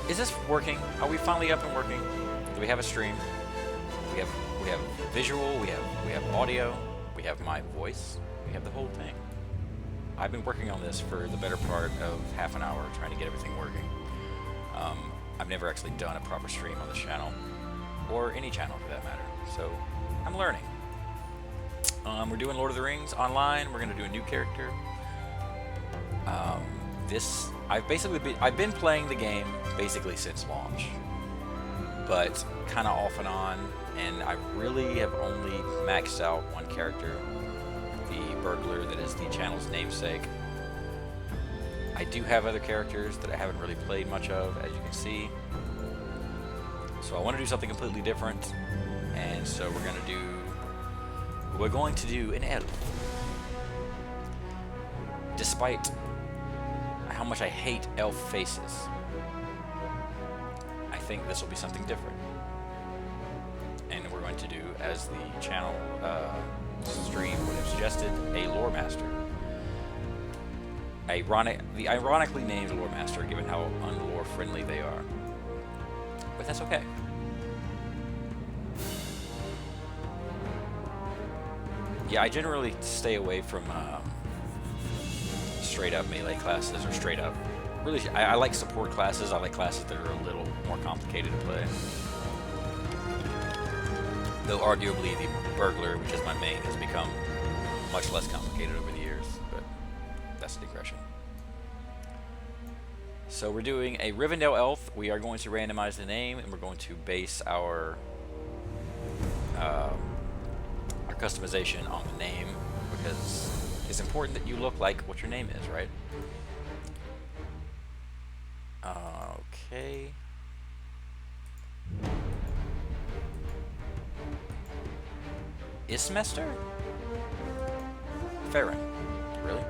Is this working? Are we finally up and working? Do we have a stream? We have visual, we have audio, we have my voice, we have the whole thing. I've been working on this for the better part of half an hour trying to get everything working. I've never actually done a proper stream on this channel, or any channel for that matter, so I'm learning. We're doing Lord of the Rings online. We're going to do a new character. I've been playing the game basically since launch, but kind of off and on, and I really have only maxed out one character, the burglar that is the channel's namesake. I do have other characters that I haven't really played much of, as you can see. So I want to do something completely different, and so we're going to do an elf. Despite how much I hate elf faces, I think this will be something different. And we're going to do, as the channel stream would have suggested, a lore master. The ironically named lore master, given how unlore friendly they are. But that's okay. Yeah, I generally stay away from straight up melee classes, or straight up. Really, I like support classes. I like classes that are a little more complicated to play. Though arguably the burglar, which is my main, has become much less complicated over the years, but that's a digression. So we're doing a Rivendell elf. We are going to randomize the name, and we're going to base our customization on the name, because it's important that you look like what your name is, right? Okay. Ismester? Farron. Really?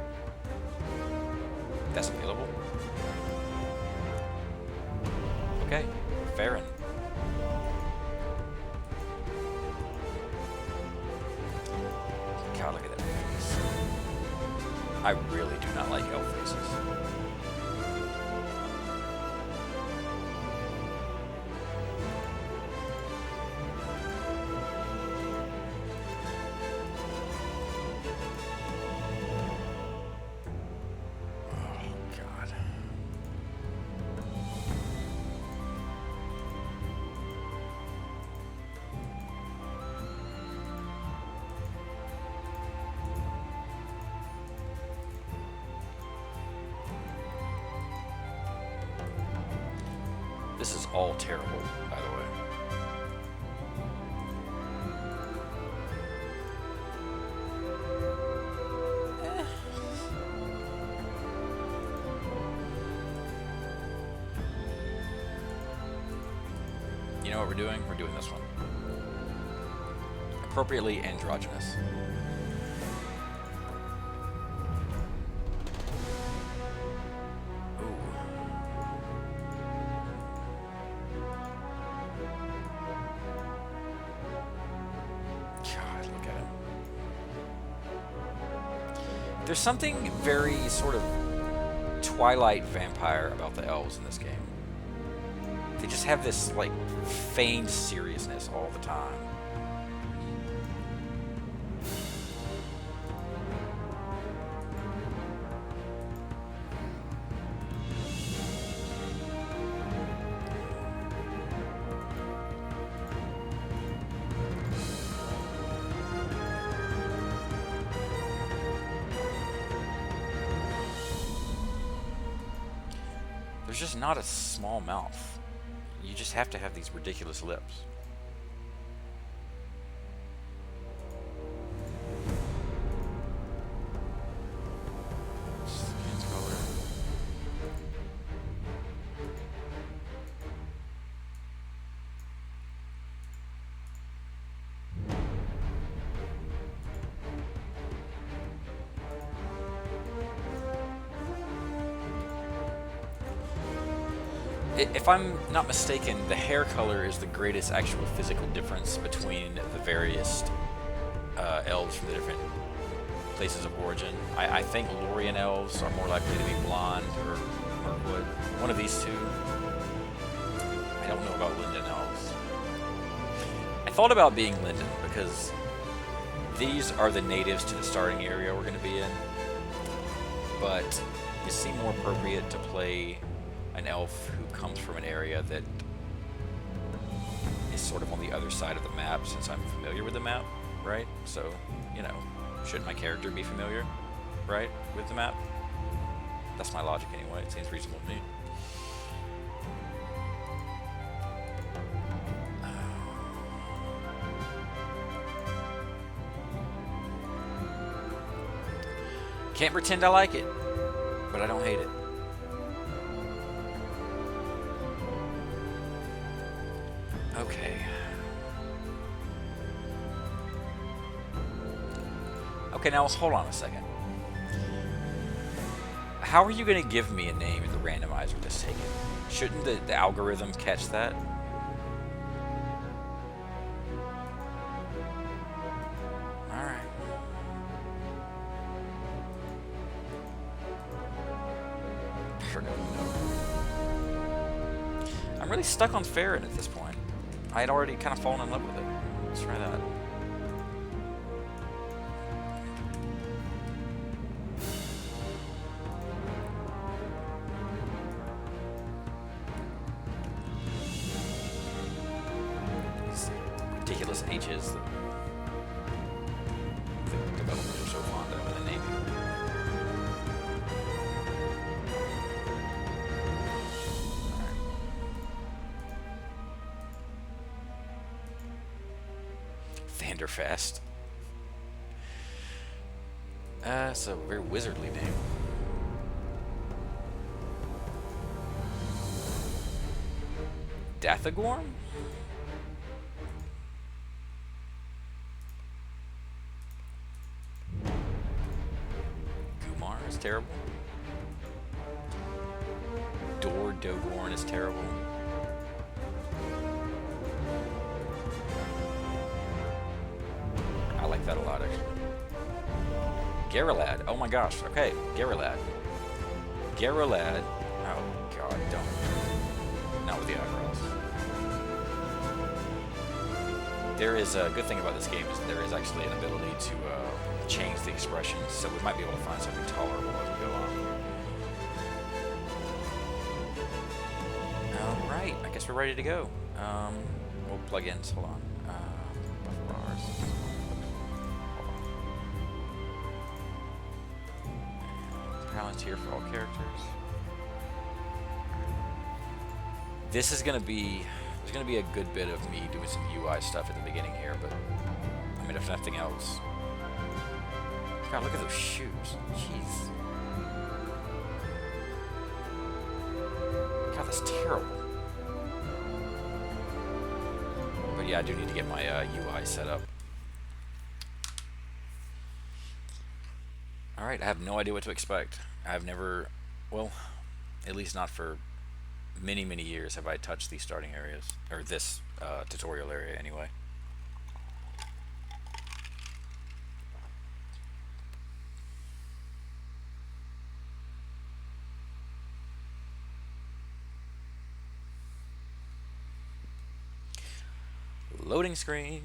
That's available? Okay. Farron. God, look at that face. I really do not like elf faces. This is all terrible, by the way. You know what we're doing? We're doing this one. Appropriately androgynous. There's something very sort of Twilight vampire about the elves in this game. They just have this, like, feigned seriousness all the time. There's just not a small mouth. You just have to have these ridiculous lips. Skin's color. If I'm not mistaken, the hair color is the greatest actual physical difference between the various elves from the different places of origin. I think Lorien elves are more likely to be blonde or Mirkwood. One of these two. I don't know about Linden elves. I thought about being Linden because these are the natives to the starting area we're going to be in, but it seemed more appropriate to play an elf who comes from an area that is sort of on the other side of the map, since I'm familiar with the map, right? So, you know, shouldn't my character be familiar, right, with the map? That's my logic anyway. It seems reasonable to me. Can't pretend I like it, but I don't hate it. Okay. Okay, now hold on a second. How are you going to give me a name in the randomizer that's taken? Shouldn't the algorithm catch that? Alright. I'm really stuck on Farron at this point. I had already kind of fallen in love with it. Let's try that. These ridiculous H's that the developers are so fond of in the naming. Vanderfast. It's a very wizardly name. Dathagorn? Kumar is terrible. Dogorn is terrible. I like that a lot, actually. Garrelad. Oh my gosh. Okay, Garrelad. Garrelad. Oh god, don't. Not with the eyebrows. There is a good thing about this game is there is actually an ability to change the expressions, so we might be able to find something tolerable as we go on. Alright, I guess we're ready to go. We'll plug in, hold on. Buffer bars. Talents here for all characters. This is gonna be there's gonna be a good bit of me doing some UI stuff at the beginning here, but I mean if nothing else. God, look at those shoes. Jeez. God, that's terrible. But yeah, I do need to get my UI set up. Alright, I have no idea what to expect. I've never, well, at least not for many, many years have I touched these starting areas, or this tutorial area anyway. Loading screen.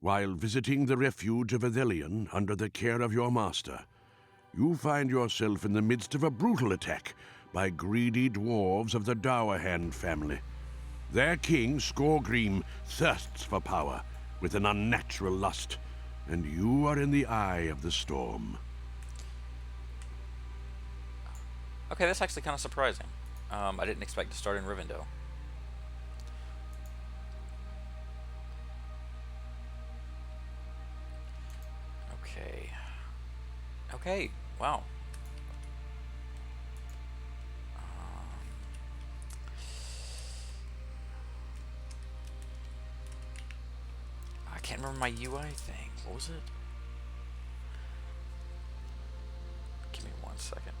While visiting the refuge of Athelion under the care of your master, you find yourself in the midst of a brutal attack by greedy dwarves of the Dowerhand family. Their king, Skorgrim, thirsts for power with an unnatural lust, and you are in the eye of the storm. Okay, that's actually kind of surprising. I didn't expect to start in Rivendell. Okay. Okay, wow. I can't remember my UI thing. What was it? Give me 1 second.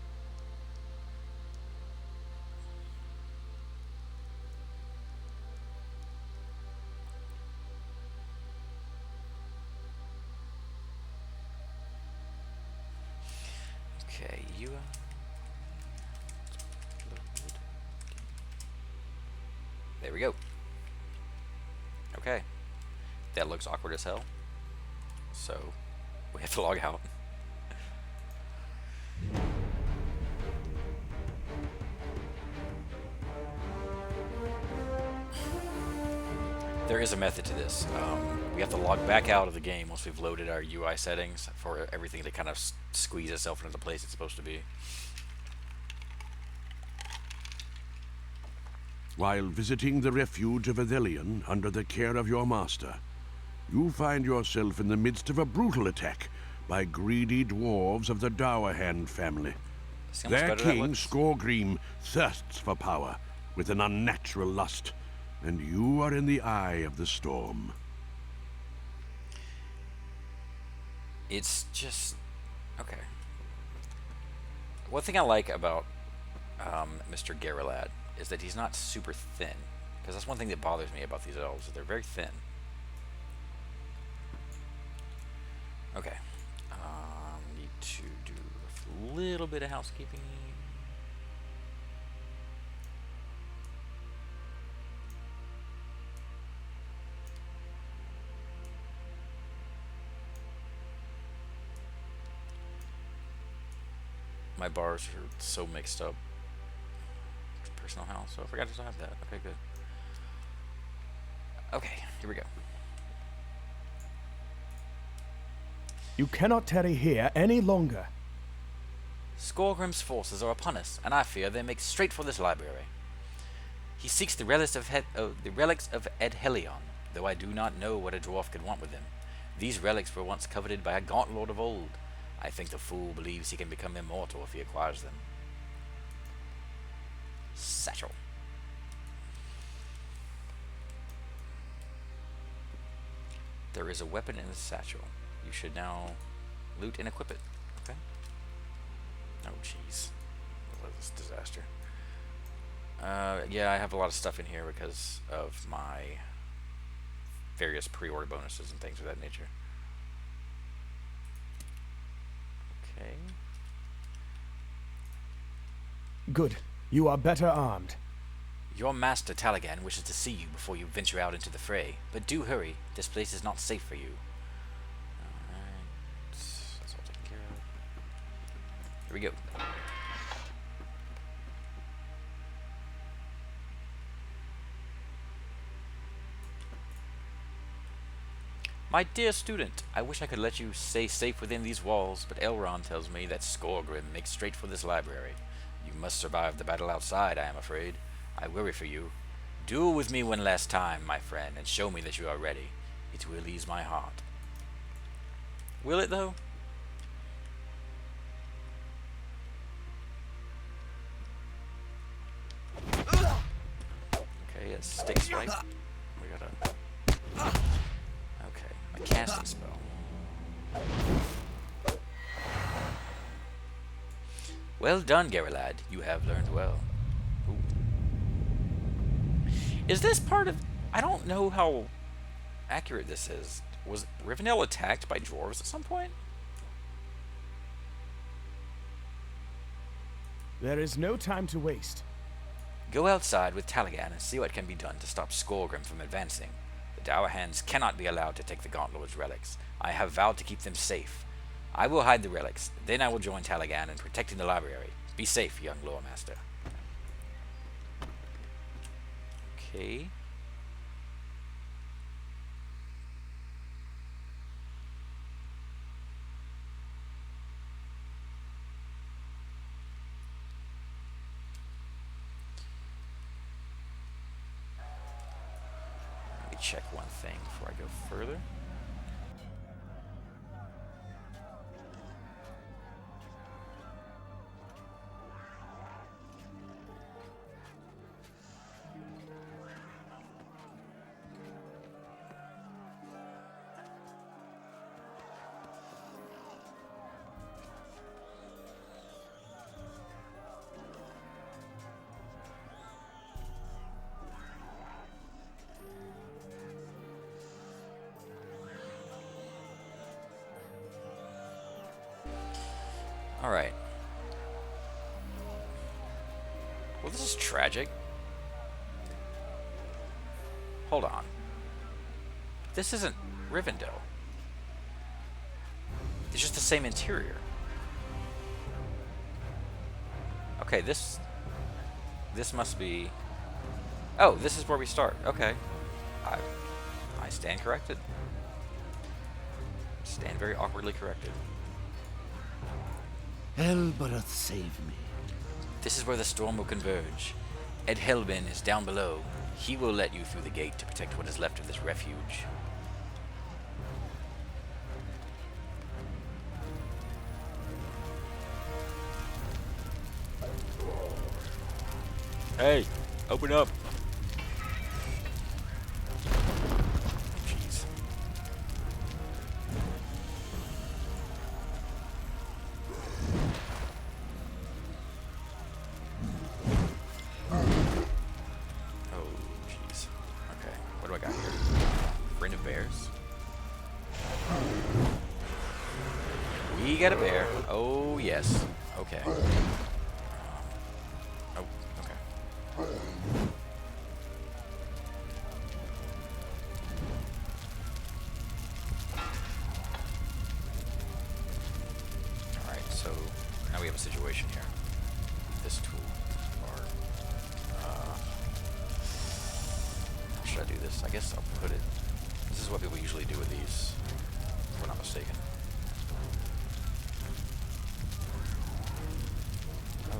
Okay, UI. There we go. Okay. That looks awkward as hell. So, we have to log out. There is a method to this. We have to log back out of the game once we've loaded our UI settings for everything to kind of squeeze itself into the place it's supposed to be. While visiting the refuge of Athelion under the care of your master, you find yourself in the midst of a brutal attack by greedy dwarves of the Dowerhand family. Their king, Skorgrim, thirsts for power with an unnatural lust, and you are in the eye of the storm. It's just... okay. One thing I like about Mr. Geralad is that he's not super thin. Because that's one thing that bothers me about these elves, is they're very thin. Okay. Need to do a little bit of housekeeping. My bars are so mixed up. Personal house, so I forgot to have that. Okay, good. Okay, here we go. You cannot tarry here any longer. Skorgrim's forces are upon us, and I fear they make straight for this library. He seeks the relics of Edhelion, though I do not know what a dwarf could want with them. These relics were once coveted by a gaunt lord of old. I think the fool believes he can become immortal if he acquires them. Satchel. There is a weapon in the satchel. You should now loot and equip it. Okay. Oh, jeez. What is this disaster? Yeah, I have a lot of stuff in here because of my various pre-order bonuses and things of that nature. Okay. Good. You are better armed. Your master Talagan wishes to see you before you venture out into the fray, but do hurry. This place is not safe for you. Alright. That's all taken care of. Here we go. My dear student, I wish I could let you stay safe within these walls, but Elrond tells me that Skorgrim makes straight for this library. You must survive the battle outside, I am afraid. I worry for you. Duel with me one last time, my friend, and show me that you are ready. It will ease my heart. Will it, though? Okay, a stick swipe. We gotta... okay, a casting spell. Well done, Geralad. You have learned well. Ooh. Is this part of... I don't know how accurate this is. Was Rivendell attacked by dwarves at some point? There is no time to waste. Go outside with Talagan and see what can be done to stop Skorgrim from advancing. The Dowerhands cannot be allowed to take the Gaunt Lord's relics. I have vowed to keep them safe. I will hide the relics. Then I will join Talagan in protecting the library. Be safe, young lore master. Okay. Let me check one thing before I go further. Alright. Well, this is tragic. Hold on. This isn't Rivendell. It's just the same interior. Okay, this must be... Oh, this is where we start. Okay. I stand corrected. Stand very awkwardly corrected. Helbereth, save me. This is where the storm will converge. Ed Helbin is down below. He will let you through the gate to protect what is left of this refuge. Hey, open up. Jeez. Oh, jeez. Okay, what do I got here? Friend of bears. We got a bear. Oh, yes. Okay. Oh, okay. Alright, so now we have a situation here. This tool. Or, how should I do this? I guess I'll put it... This is what people usually do with these, if we're not mistaken.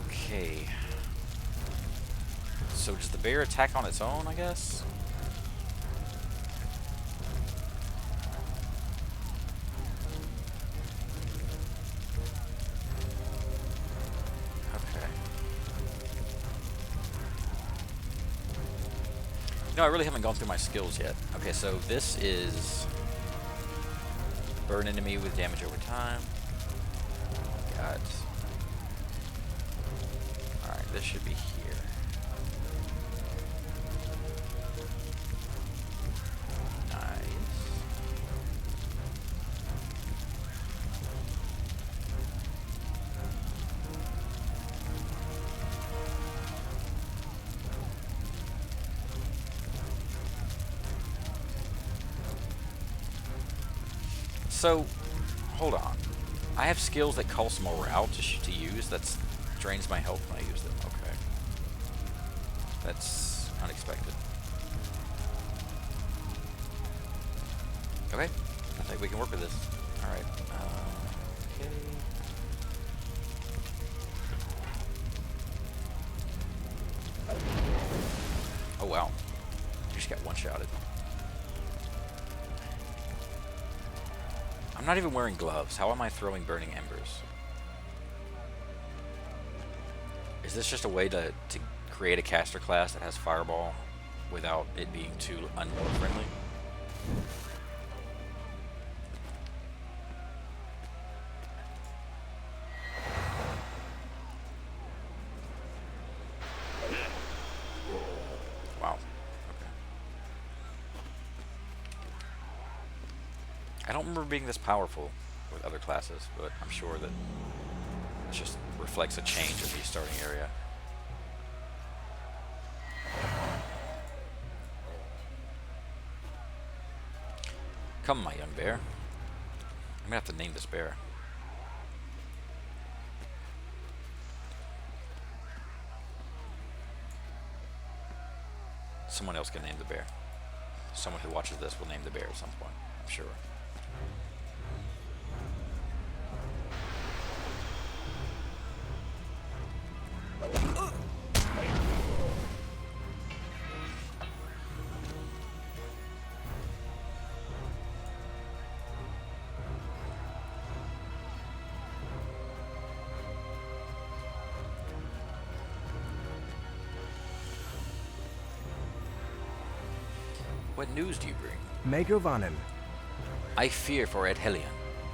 Okay. So does the bear attack on its own, I guess? Okay. You know, I really haven't gone through my skills yet. Okay, so this is burn enemy with damage over time. Got... Alright, this should be here. So, hold on. I have skills that cost morale to use. That drains my health when I use them. Okay. That's unexpected. Okay. I think we can work with this. Alright. Okay. Oh, wow. You just got one-shotted. I'm not even wearing gloves. How am I throwing burning embers? Is this just a way to create a caster class that has fireball without it being too unlore friendly? Wow. Okay. I don't remember being this powerful with other classes, but I'm sure that it just reflects a change in the starting area. Come, my young bear. I'm gonna have to name this bear. Someone else can name the bear. Someone who watches this will name the bear at some point, I'm sure. What news do you bring? Megovanen. I fear for Edhelion.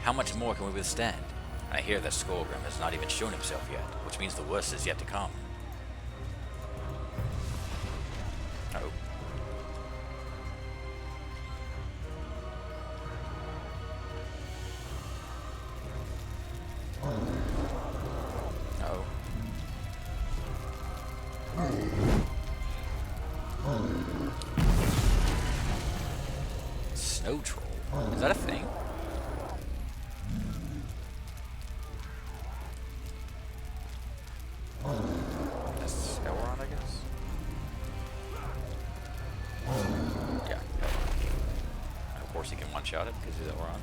How much more can we withstand? I hear that Skolgrim has not even shown himself yet, which means the worst is yet to come. Oh. Oh. LOTRO. Is that a thing? That's Elrond, I guess? Yeah, Elrond. And of course he can one-shot it because he's Elrond.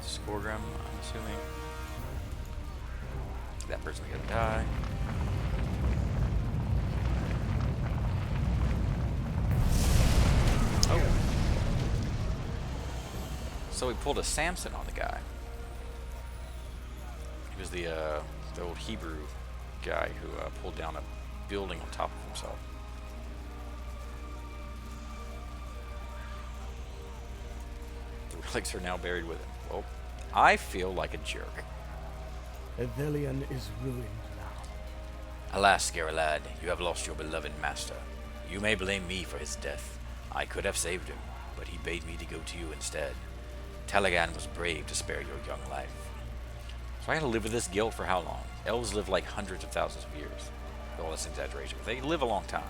Scorgrim, I'm assuming. That person's gonna die. Oh. So we pulled a Samson on the guy. He was the old Hebrew guy who pulled down a building on top of himself. The relics are now buried with him. Well, I feel like a jerk. Ithilien is ruined now. Alas, Geralad, you have lost your beloved master. You may blame me for his death. I could have saved him, but he bade me to go to you instead. Talagan was brave to spare your young life. So I had to live with this guilt for how long? Elves live like hundreds of thousands of years. All this exaggeration, but they live a long time.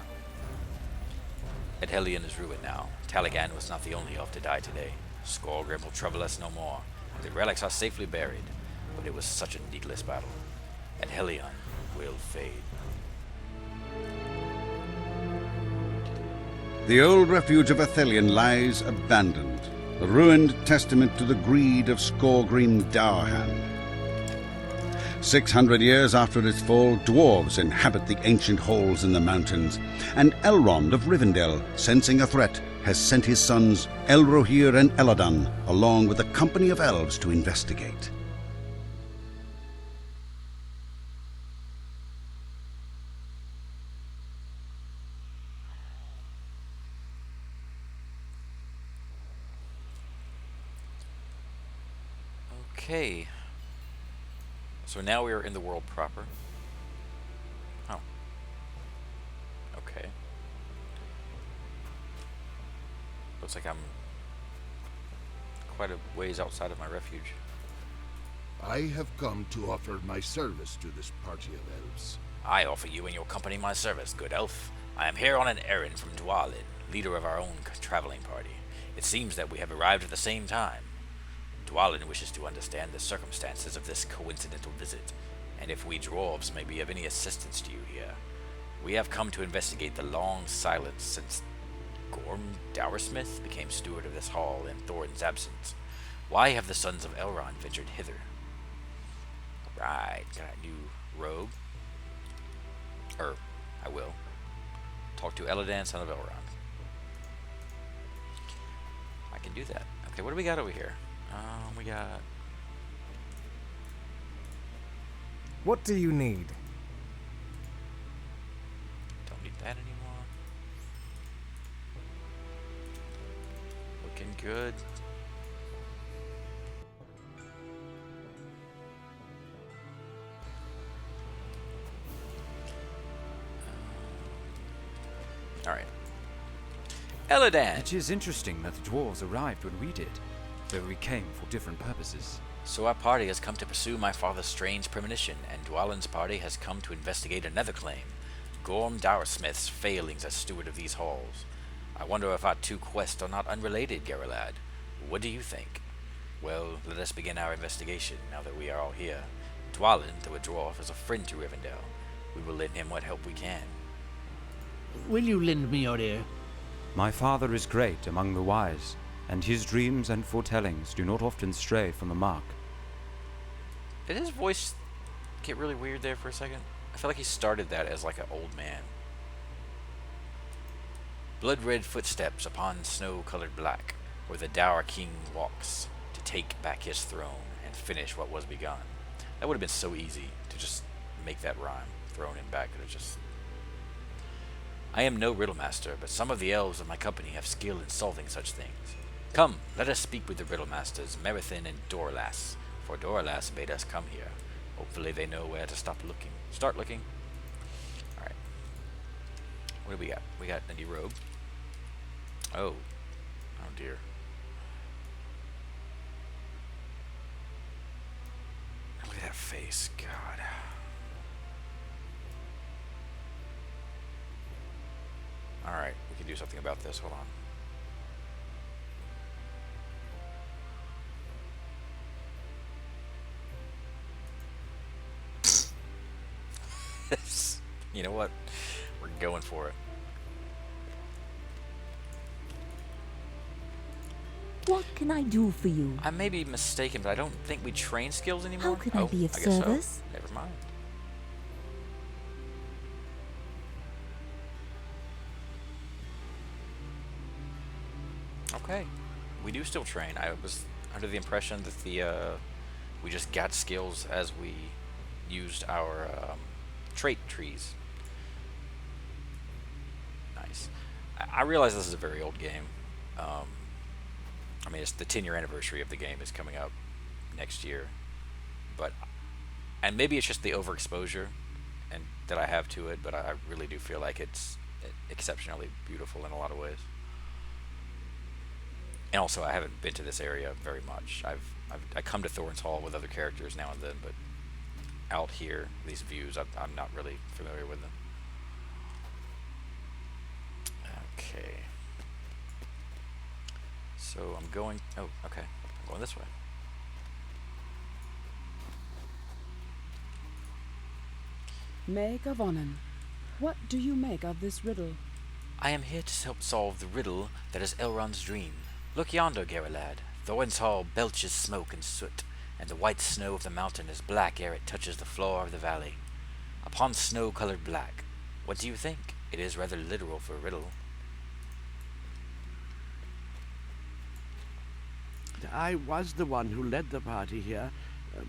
Ithilien is ruined now. Talagan was not the only elf to die today. Scorgrim will trouble us no more. The relics are safely buried, but it was such a needless battle. Ithilien will fade. The old refuge of Ithilien lies abandoned, a ruined testament to the greed of Scorgrim Dourhand. 600 years after its fall, dwarves inhabit the ancient halls in the mountains, and Elrond of Rivendell, sensing a threat, has sent his sons Elrohir and Elladan, along with a company of elves to investigate. Okay. So now we are in the world proper. Oh. Okay. Looks like I'm quite a ways outside of my refuge. I have come to offer my service to this party of elves. I offer you and your company my service, good elf. I am here on an errand from Dwalin, leader of our own traveling party. It seems that we have arrived at the same time. Dwalin wishes to understand the circumstances of this coincidental visit, and if we dwarves may be of any assistance to you here. We have come to investigate the long silence since Gorm Dowersmith became steward of this hall in Thorin's absence. Why have the sons of Elrond ventured hither? Right, got a new robe. I will. Talk to Elladan, son of Elrond. I can do that. Okay, what do we got over here? We got... What do you need? Don't need that anymore. Looking good. Alright. Elladan! It is interesting that the dwarves arrived when we did, though we came for different purposes. So our party has come to pursue my father's strange premonition, and Dwalin's party has come to investigate another claim, Gorm Dowersmith's failings as steward of these halls. I wonder if our two quests are not unrelated, Geralad. What do you think? Well, let us begin our investigation, now that we are all here. Dwalin, though a dwarf, is a friend to Rivendell. We will lend him what help we can. Will you lend me your ear? My father is great among the wise, and his dreams and foretellings do not often stray from the mark. Did his voice get really weird there for a second? I feel like he started that as like an old man. Blood-red footsteps upon snow-colored black, where the Dour King walks to take back his throne and finish what was begun. That would have been so easy to just make that rhyme. Throne him back could have just... I am no riddle master, but some of the elves of my company have skill in solving such things. Come, let us speak with the riddle masters, Merithin and Dorlas, for Dorlas bade us come here. Hopefully they know where to start looking. What do we got? We got a new robe. Oh. Oh dear. Look at that face. God. Alright, we can do something about this. Hold on. You know what? We're going for it. What can I do for you? I may be mistaken, but I don't think we train skills anymore. How can I be of guess so. service? Never mind. Okay. We do still train. I was under the impression that we just got skills as we used our trait trees. Nice. I realize this is a very old game. I mean, it's the 10-year anniversary of the game is coming up next year, and maybe it's just the overexposure and that I have to it, but I really do feel like it's exceptionally beautiful in a lot of ways. And also, I haven't been to this area very much. I come to Thorn's Hall with other characters now and then, but out here, these views, I'm not really familiar with them. Okay. So I'm going. Oh, okay. I'm going this way. Maid of Onan, what do you make of this riddle? I am here to help solve the riddle that is Elrond's dream. Look yonder, Garalad. Thorn's Hall belches smoke and soot, and the white snow of the mountain is black ere it touches the floor of the valley. Upon snow-colored black. What do you think? It is rather literal for a riddle. I was the one who led the party here,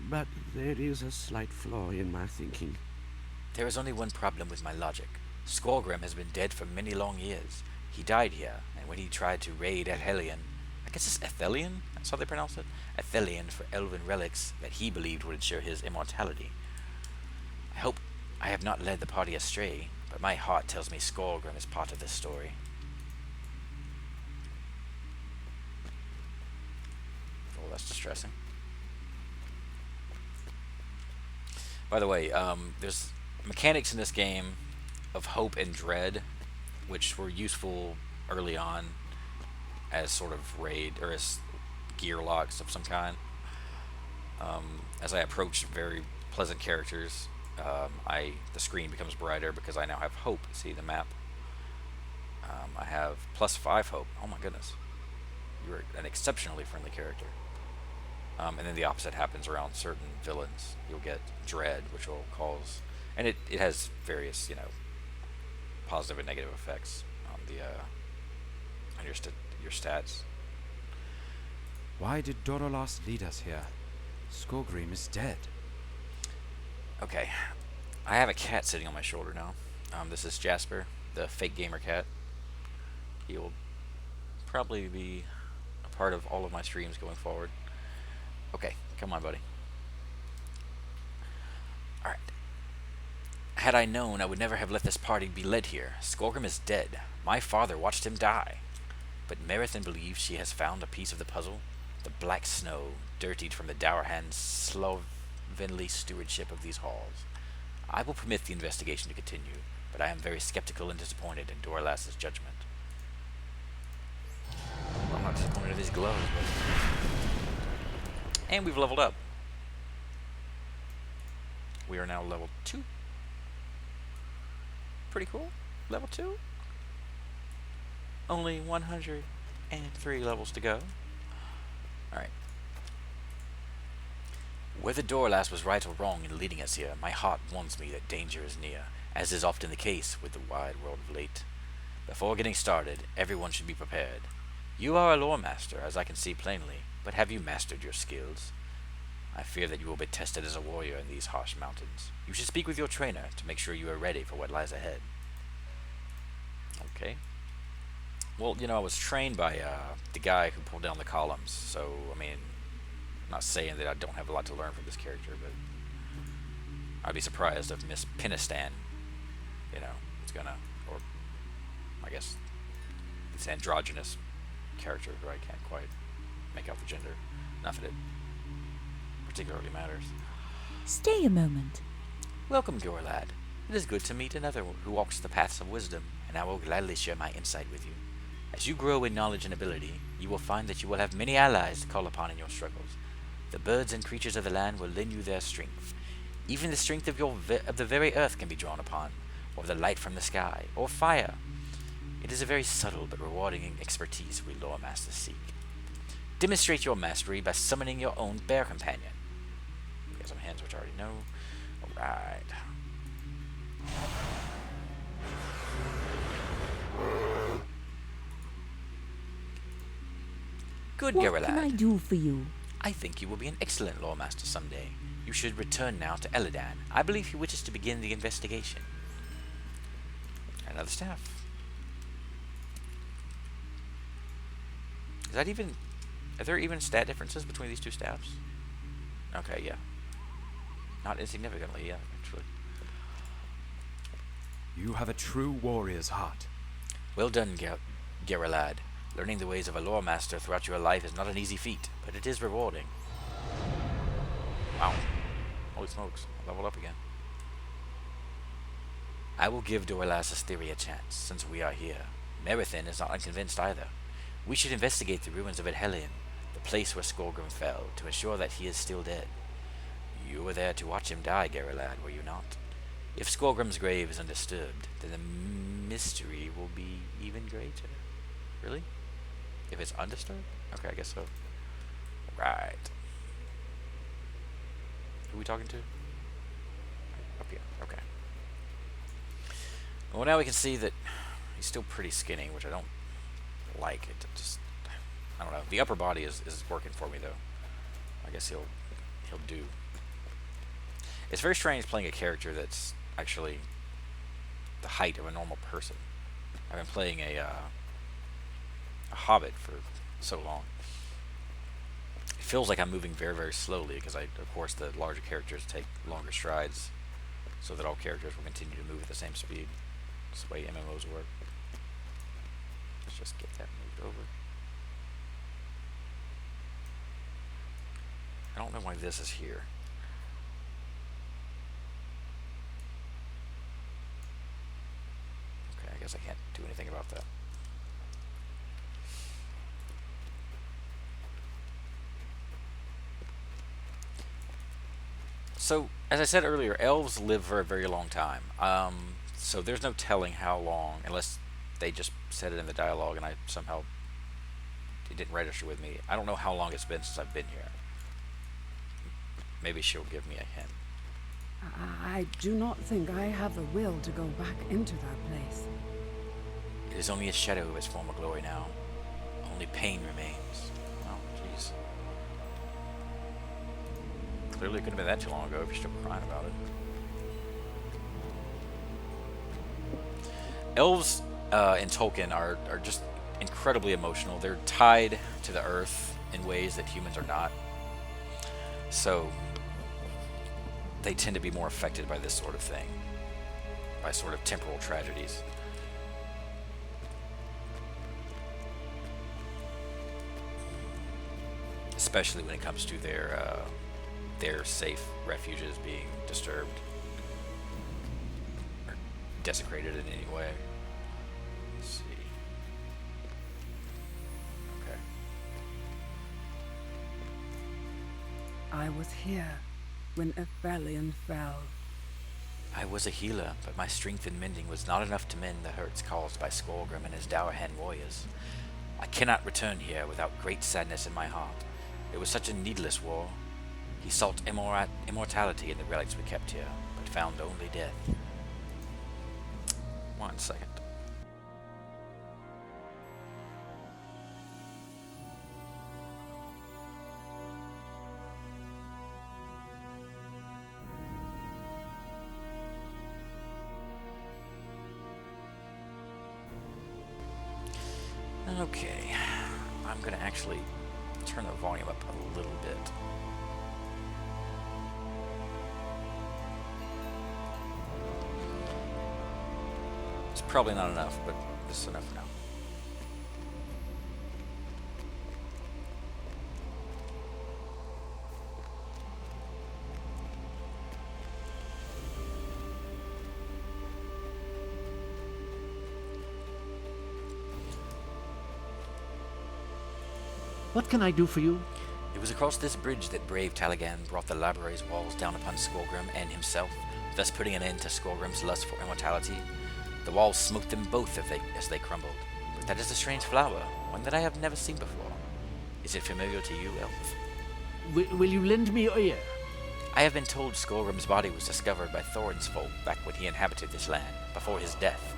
but there is a slight flaw in my thinking. There is only one problem with my logic. Skorgrim has been dead for many long years. He died here, and when he tried to raid Athelion, I guess it's Athelion? That's how they pronounce it? Athelion for elven relics that he believed would ensure his immortality. I hope I have not led the party astray, but my heart tells me Skorgrim is part of this story. Oh, that's distressing. By the way, there's mechanics in this game of hope and dread, which were useful early on as sort of raid or as gear locks of some kind. As I approach very pleasant characters, the screen becomes brighter because I now have hope. See the map. I have +5 hope. Oh my goodness, you're an exceptionally friendly character. And then the opposite happens around certain villains. You'll get dread, which will cause, and it has various, positive and negative effects on on your stats. Why did Dorolas lead us here? Skorgrim is dead. Okay, I have a cat sitting on my shoulder now. This is Jasper, the fake gamer cat. He will probably be a part of all of my streams going forward. Okay, come on, buddy. Alright. Had I known, I would never have let this party be led here. Skorgrim is dead. My father watched him die. But Merithan believes she has found a piece of the puzzle. The black snow, dirtied from the Dourhand's slovenly stewardship of these halls. I will permit the investigation to continue, but I am very skeptical and disappointed in Dorlas's judgment. Well, I'm not disappointed in his gloves, but... And we've leveled up. We are now level 2. Pretty cool. Level 2. Only 103 levels to go. Alright. Whether Dorlas was right or wrong in leading us here, my heart warns me that danger is near, as is often the case with the wide world of late. Before getting started, everyone should be prepared. You are a lore master, as I can see plainly, but have you mastered your skills? I fear that you will be tested as a warrior in these harsh mountains. You should speak with your trainer to make sure you are ready for what lies ahead. Okay. Well, I was trained by the guy who pulled down the columns, so, I mean, I'm not saying that I don't have a lot to learn from this character, but I'd be surprised if Miss Pinistan, is gonna, or I guess it's androgynous character who I can't quite make out the gender. Not that it particularly matters. Stay a moment. Welcome, Gorlad. It is good to meet another who walks the paths of wisdom, and I will gladly share my insight with you. As you grow in knowledge and ability, you will find that you will have many allies to call upon in your struggles. The birds and creatures of the land will lend you their strength. Even the strength of the very earth can be drawn upon, or the light from the sky, or fire. It is a very subtle but rewarding expertise we lore masters seek. Demonstrate your mastery by summoning your own bear companion. We got some hands which I already know. Alright. Good, What Geralad. can I do for you? I think you will be an excellent lore master someday. You should return now to Eladan. I believe he wishes to begin the investigation. Another staff. Is that even... Are there even stat differences between these two staffs? Okay, yeah. Not insignificantly, yeah, actually. You have a true warrior's heart. Well done, Geralad. Learning the ways of a lore master throughout your life is not an easy feat, but it is rewarding. Wow. Holy smokes. I leveled up again. I will give Dorlas Asteria a chance, since we are here. Merithin is not unconvinced either. We should investigate the ruins of Edhelion, the place where Skolgrim fell, to ensure that he is still dead. You were there to watch him die, Geralad, were you not? If Skolgrim's grave is undisturbed, then the mystery will be even greater. Really? If it's undisturbed? Okay, I guess so. Right. Who are we talking to? Up here. Okay. Well, now we can see that he's still pretty skinny, which I don't like. It just, I don't know. The upper body is working for me, though. I guess he'll do. It's very strange playing a character that's actually the height of a normal person. I've been playing a hobbit for so long. It feels like I'm moving very, very slowly because, of course, the larger characters take longer strides so that all characters will continue to move at the same speed. That's the way MMOs work. Let's just get that moved over. I don't know why this is here. Okay, I guess I can't do anything about that. So, as I said earlier, elves live for a very long time. So there's no telling how long, unless they just said it in the dialogue and it didn't register with me. I don't know how long it's been since I've been here. Maybe she'll give me a hint. I do not think I have the will to go back into that place. It is only a shadow of its former glory now. Only pain remains. Oh, jeez. Clearly it couldn't have been that too long ago if you're still crying about it. Elves in Tolkien are just incredibly emotional. They're tied to the earth in ways that humans are not. So they tend to be more affected by this sort of thing, by sort of temporal tragedies. Especially when it comes to their safe refuges being disturbed or desecrated in any way. Let's see. Okay. I was here when Edhelion fell. I was a healer, but my strength in mending was not enough to mend the hurts caused by Skolgrim and his Dourhan warriors. I cannot return here without great sadness in my heart. It was such a needless war. He sought immortality in the relics we kept here, but found only death. 1 second. Okay, I'm gonna actually turn the volume up a little bit. It's probably not enough, but this is enough now. What can I do for you? It was across this bridge that brave Taligan brought the library's walls down upon Skolgrim and himself, thus putting an end to Skolgrim's lust for immortality. The walls smote them both as they crumbled. But that is a strange flower, one that I have never seen before. Is it familiar to you, Elf? Will you lend me your ear? I have been told Skolgrim's body was discovered by Thorin's folk back when he inhabited this land, before his death.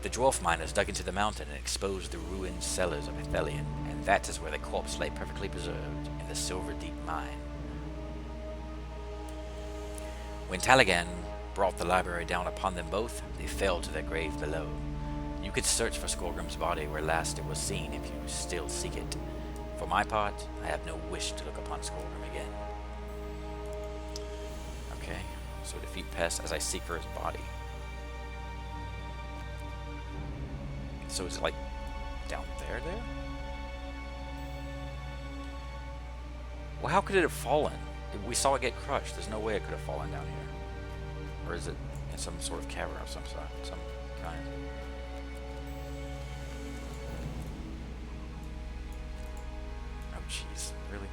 The dwarf miners dug into the mountain and exposed the ruined cellars of Ithelion, and that is where the corpse lay perfectly preserved, in the Silver Deep mine. When Taligan brought the library down upon them both, they fell to their grave below. You could search for Skolgrim's body where last it was seen if you still seek it. For my part, I have no wish to look upon Skolgrim again. Okay, so defeat Pest as I seek for his body. So is it like down there? Well, how could it have fallen? We saw it get crushed. There's no way it could have fallen down here. Or is it in some sort of cavern of some kind? Oh, jeez. Really?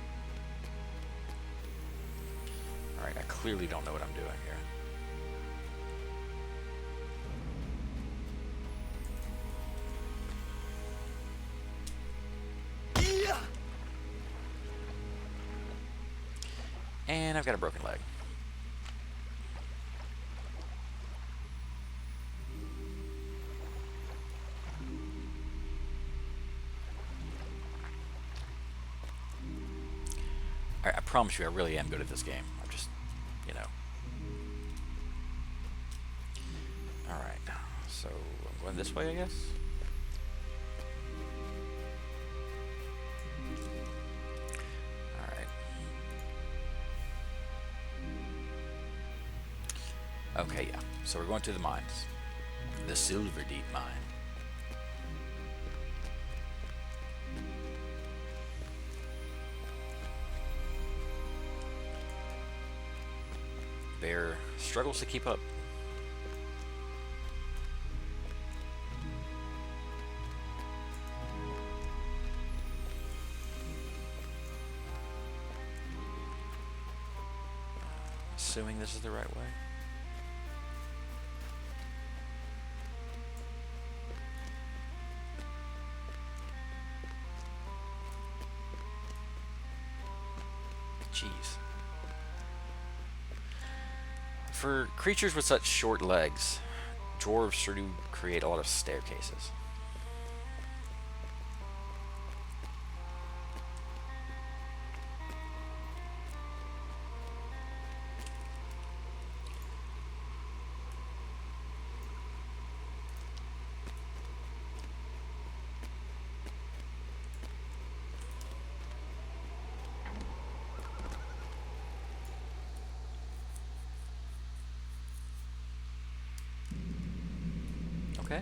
Alright, I clearly don't know what I'm doing here. And I've got a broken leg. I promise you I really am good at this game. I'm just, you know. Alright, so I'm going this way, I guess? Okay, yeah. So we're going to the mines. The Silver Deep mine. Bear struggles to keep up. Assuming this is the right way. Jeez. For creatures with such short legs, dwarves sure do create a lot of staircases. Okay.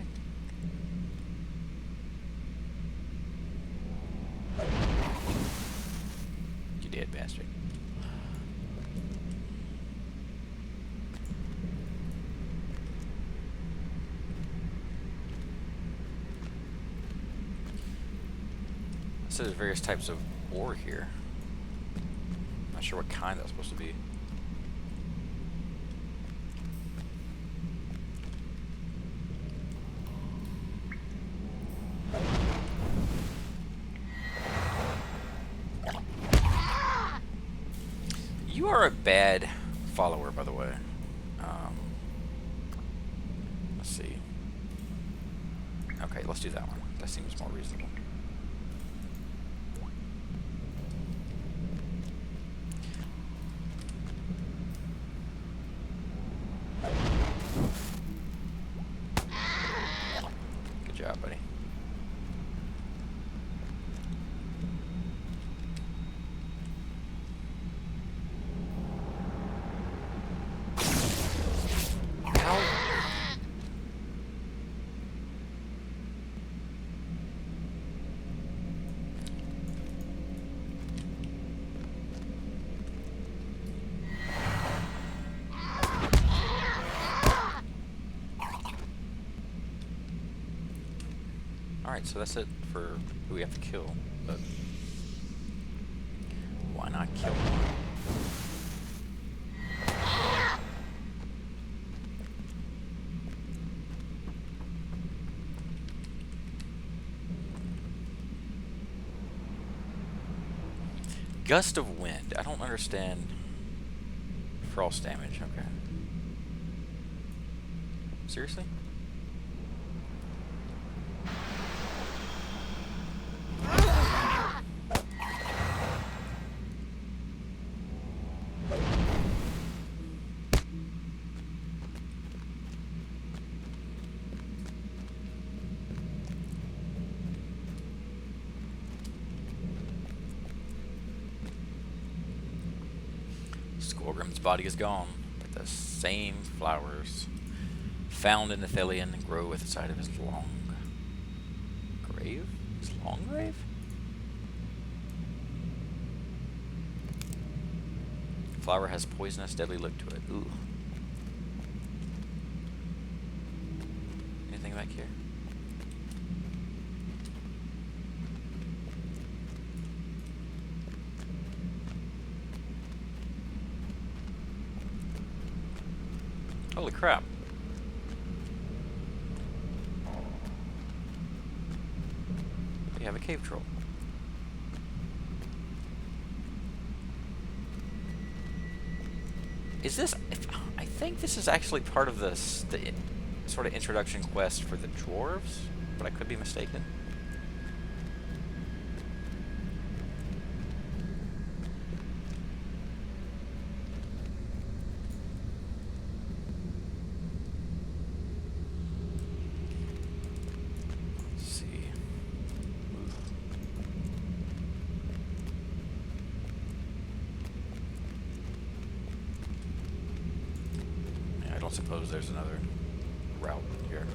You dead bastard. So there's various types of ore here. Not sure what kind that's supposed to be. You are a bad follower, by the way. Let's see. Okay, let's do that one. That seems more reasonable. Good job, buddy. Alright, so that's it for who we have to kill, but why not kill one? Gust of wind. I don't understand. Frost damage, okay. Seriously? Skorgrim's body is gone, but the same flowers found in the Thelian grow at the side of his long grave? His long grave? Flower has poisonous, deadly look to it. Ooh. Anything back here? Holy crap. We have a cave troll. Is this... I think this is actually part of the sort of introduction quest for the dwarves, but I could be mistaken. Suppose there's another route here.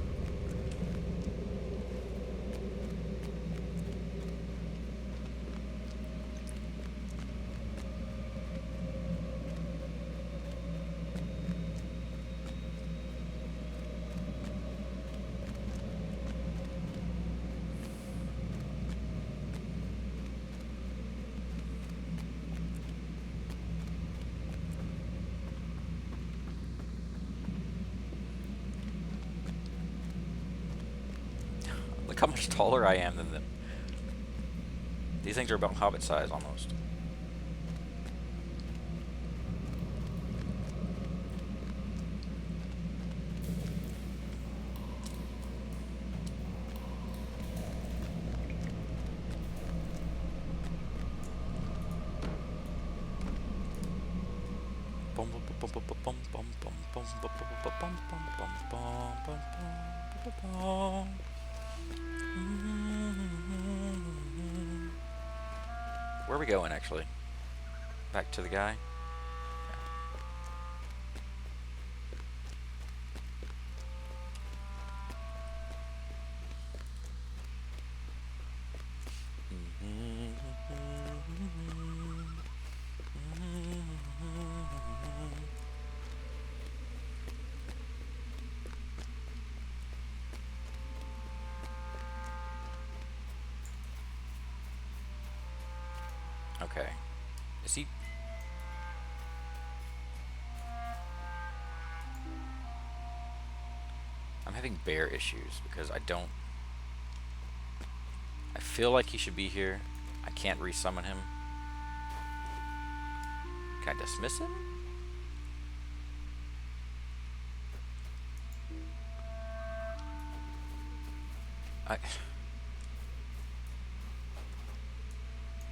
Look how much taller I am than them. These things are about hobbit size almost. Where are we going, actually? Back to the guy? Okay. Is he... I'm having bear issues because I don't... I feel like he should be here. I can't resummon him. Can I dismiss him?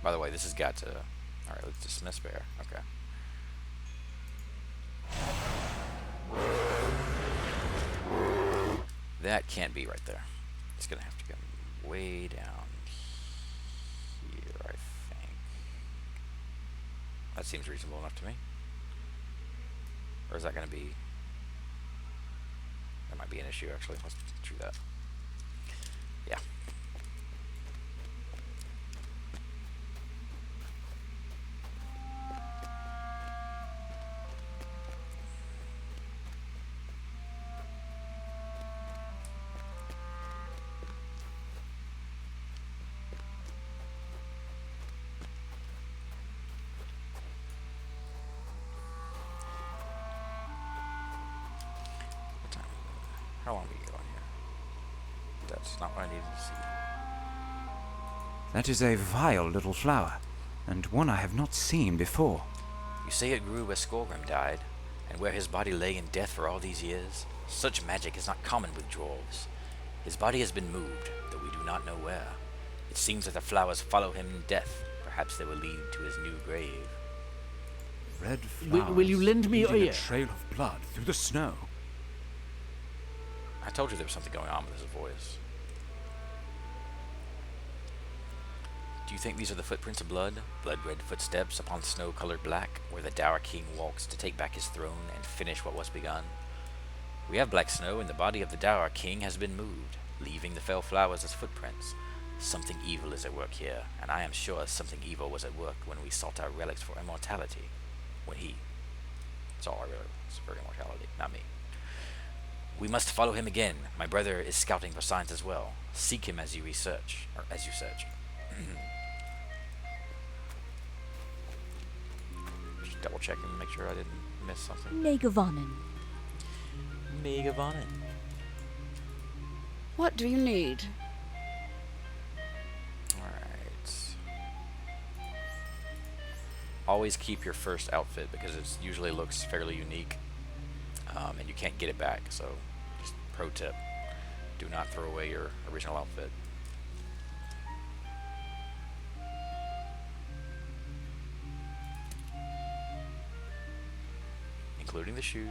By the way, this has got to... Alright, let's dismiss bear. Okay. That can't be right there. It's gonna have to come way down here, I think. That seems reasonable enough to me. Or is that gonna be... That might be an issue, actually. Let's do that. Yeah. That's not what I needed to see. That is a vile little flower, and one I have not seen before. You say it grew where Skorgrim died, and where his body lay in death for all these years? Such magic is not common with dwarves. His body has been moved, though we do not know where. It seems that the flowers follow him in death. Perhaps they will lead to his new grave. Red flowers Will you lend me your leading ear? a trail of blood through the snow. I told you there was something going on with his voice. Do you think these are the footprints of blood? Blood-red footsteps upon snow-colored black, where the Dour King walks to take back his throne and finish what was begun? We have black snow, and the body of the Dour King has been moved, leaving the fell flowers as footprints. Something evil is at work here, and I am sure something evil was at work when we sought our relics for immortality. When he saw our relics for immortality, not me. We must follow him again. My brother is scouting for signs as well. Seek him as you research, or as you search. Just double checking to make sure I didn't miss something. Megavonen. Megavonen. What do you need? Alright. Always keep your first outfit because it usually looks fairly unique. And you can't get it back, so just pro tip. Do not throw away your original outfit. Including the shoes.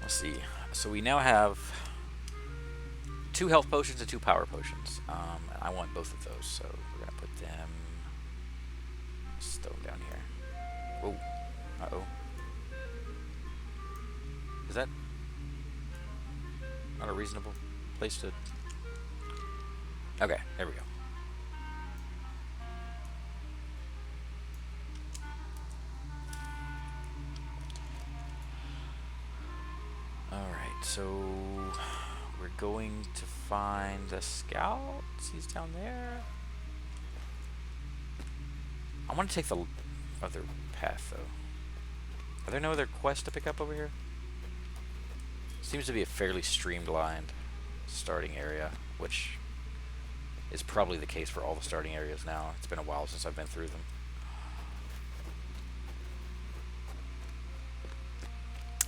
Let's see. So we now have 2 health potions and 2 power potions. And I want both of those, so we're going to put them... Just throw them down here. Whoa. Uh-oh. Is that not a reasonable place to... Okay, there we go. Alright, so we're going to find the scout. He's down there. I want to take the other path, though. Are there no other quests to pick up over here? Seems to be a fairly streamlined starting area, which is probably the case for all the starting areas now. It's been a while since I've been through them.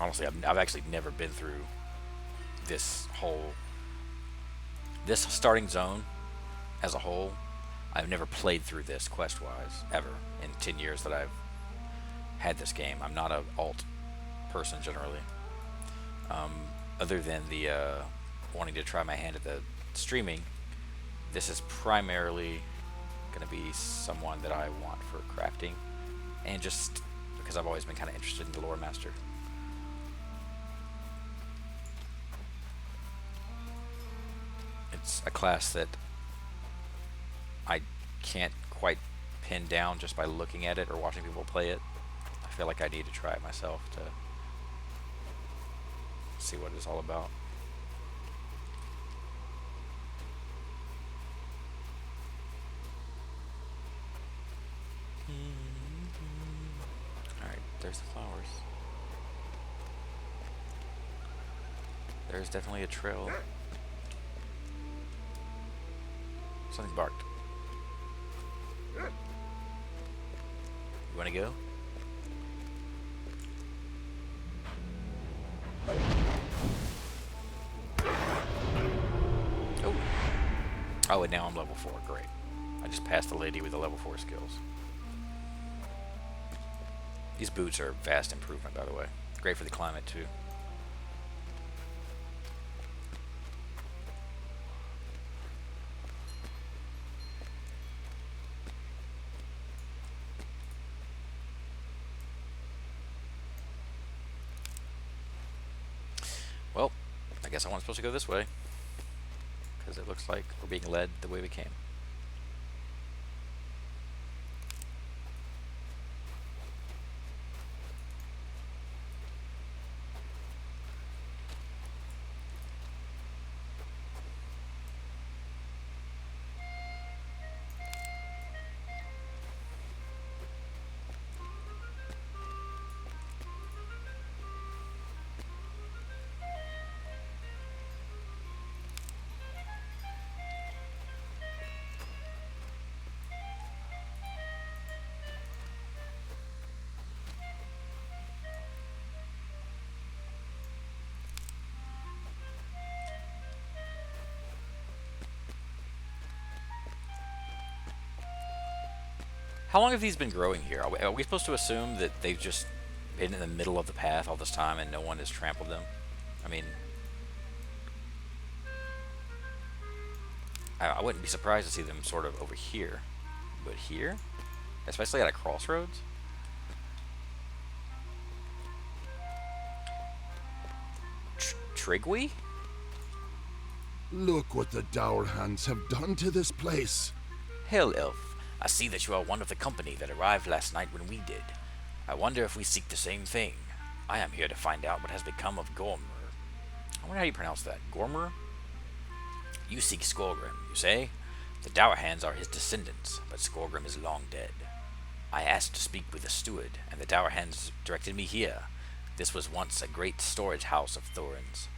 Honestly, I've actually never been through this starting zone as a whole. I've never played through this quest-wise, ever, in 10 years that I've had this game. I'm not an alt person, generally. Other than the wanting to try my hand at the streaming, this is primarily going to be someone that I want for crafting, and just because I've always been kind of interested in the Lore Master. It's a class that I can't quite pin down just by looking at it or watching people play it. I feel like I need to try it myself to see what it's all about. Alright, there's the flowers. There's definitely a trail. Something barked. You wanna go? Oh. Oh, and now I'm level 4. Great. I just passed the lady with the level 4 skills. These boots are a vast improvement, by the way. Great for the climate, too. Well, I guess I wasn't supposed to go this way, because it looks like we're being led the way we came. How long have these been growing here? Are we supposed to assume that they've just been in the middle of the path all this time and no one has trampled them? I mean, I wouldn't be surprised to see them sort of over here. But here? Especially at a crossroads? Trigwy? Look what the Dour Hands have done to this place. Hail, Elf. I see that you are one of the company that arrived last night when we did. I wonder if we seek the same thing. I am here to find out what has become of Gormer. I wonder how you pronounce that. Gormer? You seek Skorgrim, you say? The Dour Hands are his descendants, but Skorgrim is long dead. I asked to speak with the steward, and the Dour Hands directed me here. This was once a great storage house of Thorns.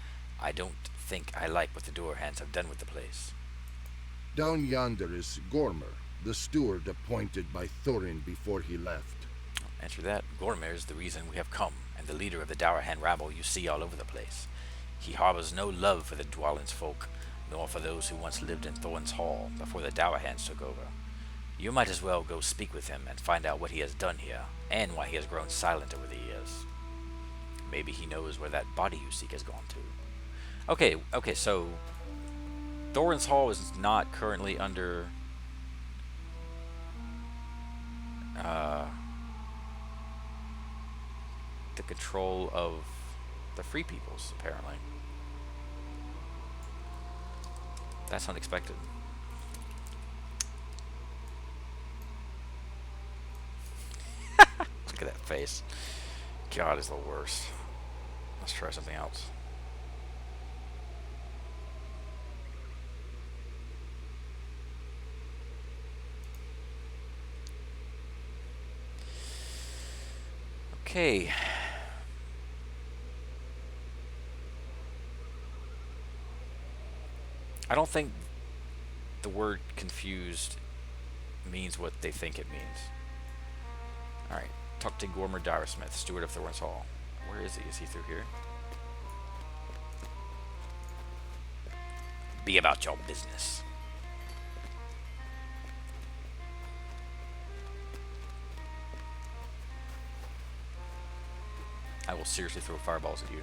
I don't think I like what the Dour Hands have done with the place. Down yonder is Gormer, the steward appointed by Thorin before he left. Answer that. Gormer is the reason we have come, and the leader of the Dour Hand rabble you see all over the place. He harbors no love for the Dwallin's folk, nor for those who once lived in Thorn's Hall before the Dour Hands took over. You might as well go speak with him and find out what he has done here, and why he has grown silent over the years. Maybe he knows where that body you seek has gone to. Okay, so Thorin's Hall is not currently under the control of the Free Peoples, apparently. That's unexpected. Look at that face. God is the worst. Let's try something else. Okay. I don't think the word confused means what they think it means. Alright. Talk to Gormer Dyresmith, steward of Thorn's Hall. Where is he? Is he through here? Be about your business. I will seriously throw fireballs at you.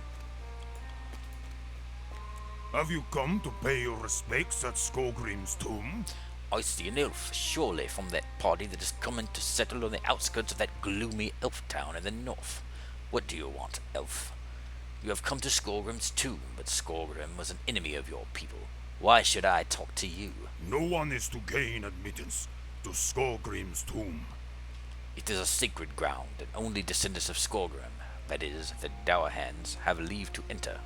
Have you come to pay your respects at Skogrim's tomb? I see an elf, surely from that party that is coming to settle on the outskirts of that gloomy elf town in the north. What do you want, elf? You have come to Skorgrim's tomb, but Skorgrim was an enemy of your people. Why should I talk to you? No one is to gain admittance to Skogrim's tomb. It is a sacred ground, and only descendants of Skorgrim, that is, the Dour Hands, have leave to enter.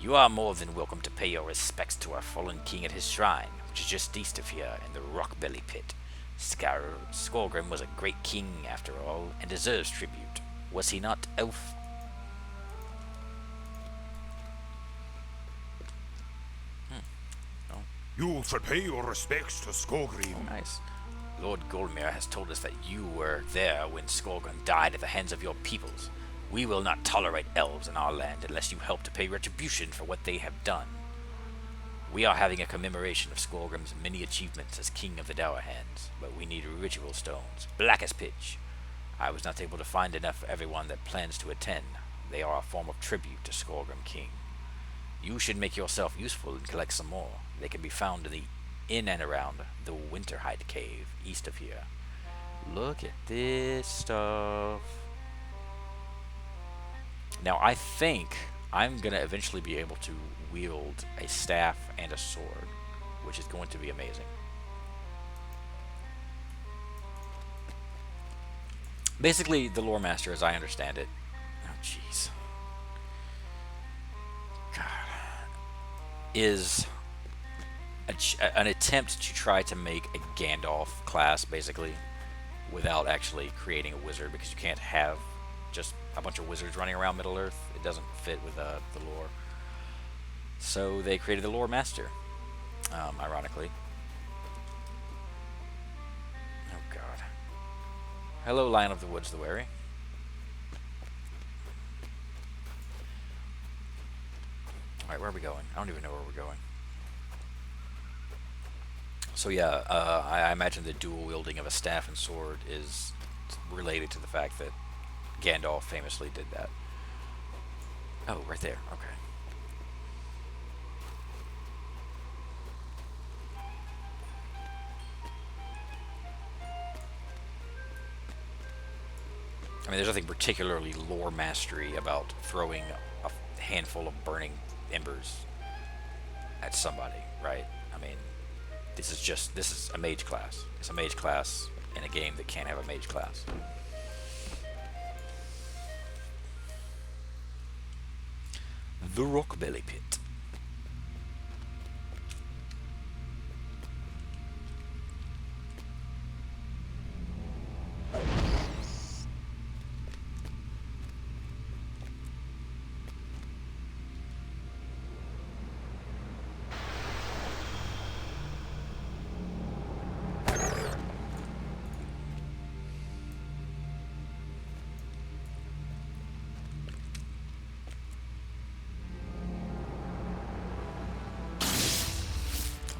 You are more than welcome to pay your respects to our fallen king at his shrine, which is just east of here in the Rockbelly Pit. Skorgrim was a great king, after all, and deserves tribute. Was he not, elf? Oh. You shall pay your respects to Skogrim. Oh, nice. Lord Golmir has told us that you were there when Skorgrim died at the hands of your peoples. We will not tolerate elves in our land unless you help to pay retribution for what they have done. We are having a commemoration of Skorgrim's many achievements as King of the Dour Hands, but we need ritual stones, black as pitch. I was not able to find enough for everyone that plans to attend. They are a form of tribute to Skorgrim King. You should make yourself useful and collect some more. They can be found in and around the Winterhide Cave, east of here. Look at this stuff. Now, I think I'm going to eventually be able to wield a staff and a sword, which is going to be amazing. Basically, the lore master, as I understand it... Oh, jeez. God. Is an attempt to try to make a Gandalf class, basically, without actually creating a wizard, because you can't have just a bunch of wizards running around Middle-earth. It doesn't fit with the lore. So they created the lore master, ironically. Oh god. Hello, Lion of the Woods the Wary. Alright, where are we going? I don't even know where we're going. So yeah, I imagine the dual wielding of a staff and sword is related to the fact that Gandalf famously did that. Oh, right there. Okay. I mean, there's nothing particularly lore mastery about throwing a handful of burning embers at somebody, right? I mean, this is a mage class. It's a mage class in a game that can't have a mage class. The Rockbelly Pit.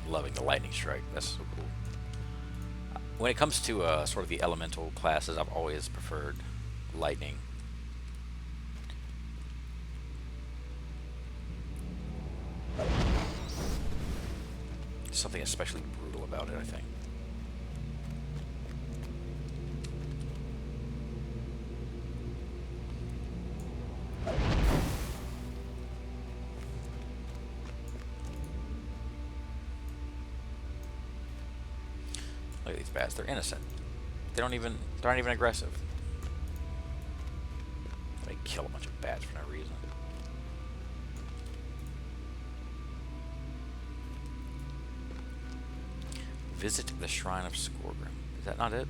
Loving the lightning strike. That's so cool. When it comes to sort of the elemental classes, I've always preferred lightning. Something especially brutal about it, I think. Look at these bats. They're innocent. They're not even aggressive. They kill a bunch of bats for no reason. Visit the Shrine of Skorgrim. Is that not it?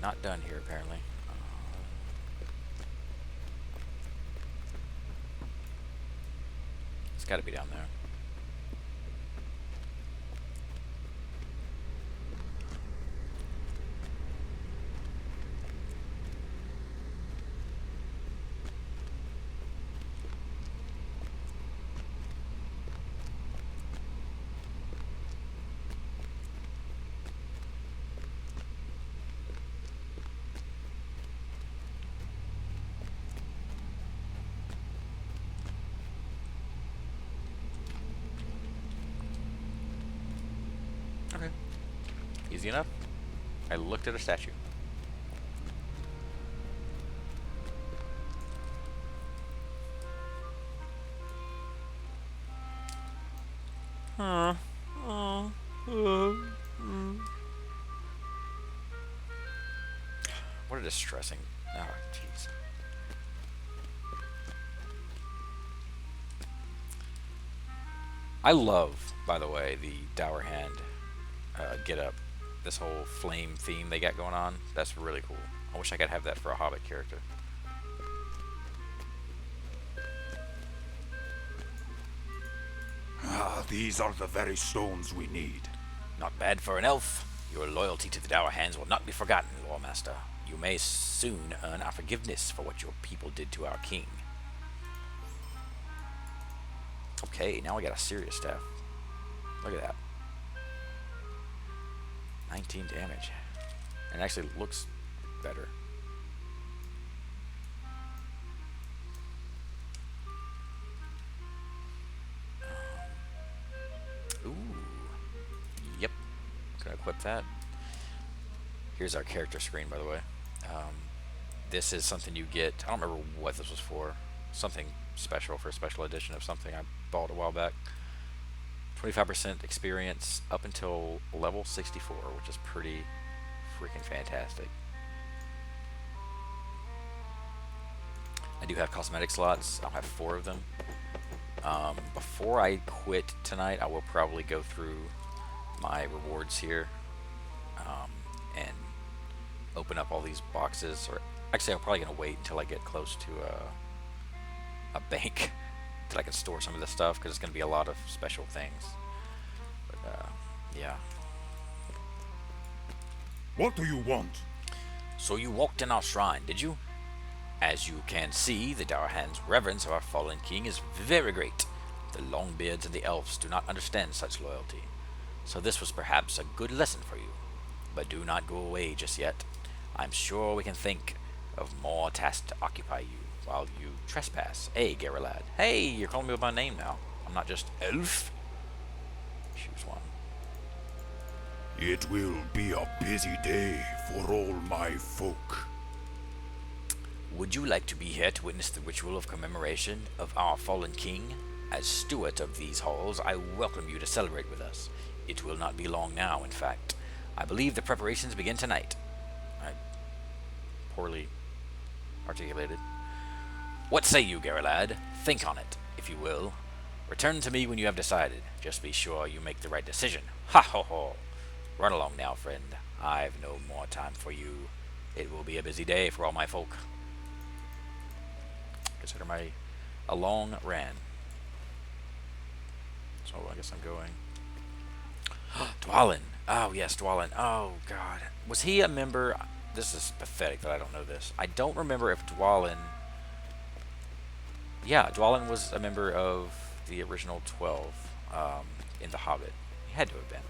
Not done here, apparently. It's got to be down there. Okay. Easy enough. I looked at a statue. What a distressing. Oh, jeez. I love, by the way, the Dour Hand get up. This whole flame theme they got going on. That's really cool. I wish I could have that for a Hobbit character. Ah, these are the very stones we need. Not bad for an elf. Your loyalty to the Dour Hands will not be forgotten, Loremaster. You may soon earn our forgiveness for what your people did to our king. Okay, now we got a serious staff. Look at that. 19 damage. And it actually looks better. Ooh. Yep. Gonna equip that. Here's our character screen, by the way. This is something you get. I don't remember what this was for. Something special for a special edition of something I bought a while back. 25% experience up until level 64, which is pretty freaking fantastic. I do have cosmetic slots. I'll have 4 of them. Before I quit tonight, I will probably go through my rewards here. and open up all these boxes. Or actually, I'm probably gonna wait until I get close to a bank till I can store some of this stuff, because it's gonna be a lot of special things. But yeah. What do you want? So you walked in our shrine, did you? As you can see, the Darhan's reverence of our fallen king is very great. The Longbeards and the elves do not understand such loyalty. So this was perhaps a good lesson for you. But do not go away just yet. I'm sure we can think of more tasks to occupy you while you trespass. Hey, Geralad. Hey, you're calling me by my name now. I'm not just elf. Choose one. It will be a busy day for all my folk. Would you like to be here to witness the ritual of commemoration of our fallen king? As steward of these halls, I welcome you to celebrate with us. It will not be long now, in fact. I believe the preparations begin tonight. Poorly articulated. What say you, Geralad? Think on it, if you will. Return to me when you have decided. Just be sure you make the right decision. Ha ho ho! Run along now, friend. I've no more time for you. It will be a busy day for all my folk. Consider a long ran. So I guess I'm going. Dwalin. Oh yes, Dwalin. Oh god. Was he a member? This is pathetic that I don't know this. I don't remember if Dwalin... Yeah, Dwalin was a member of the original 12 in The Hobbit. He had to have been.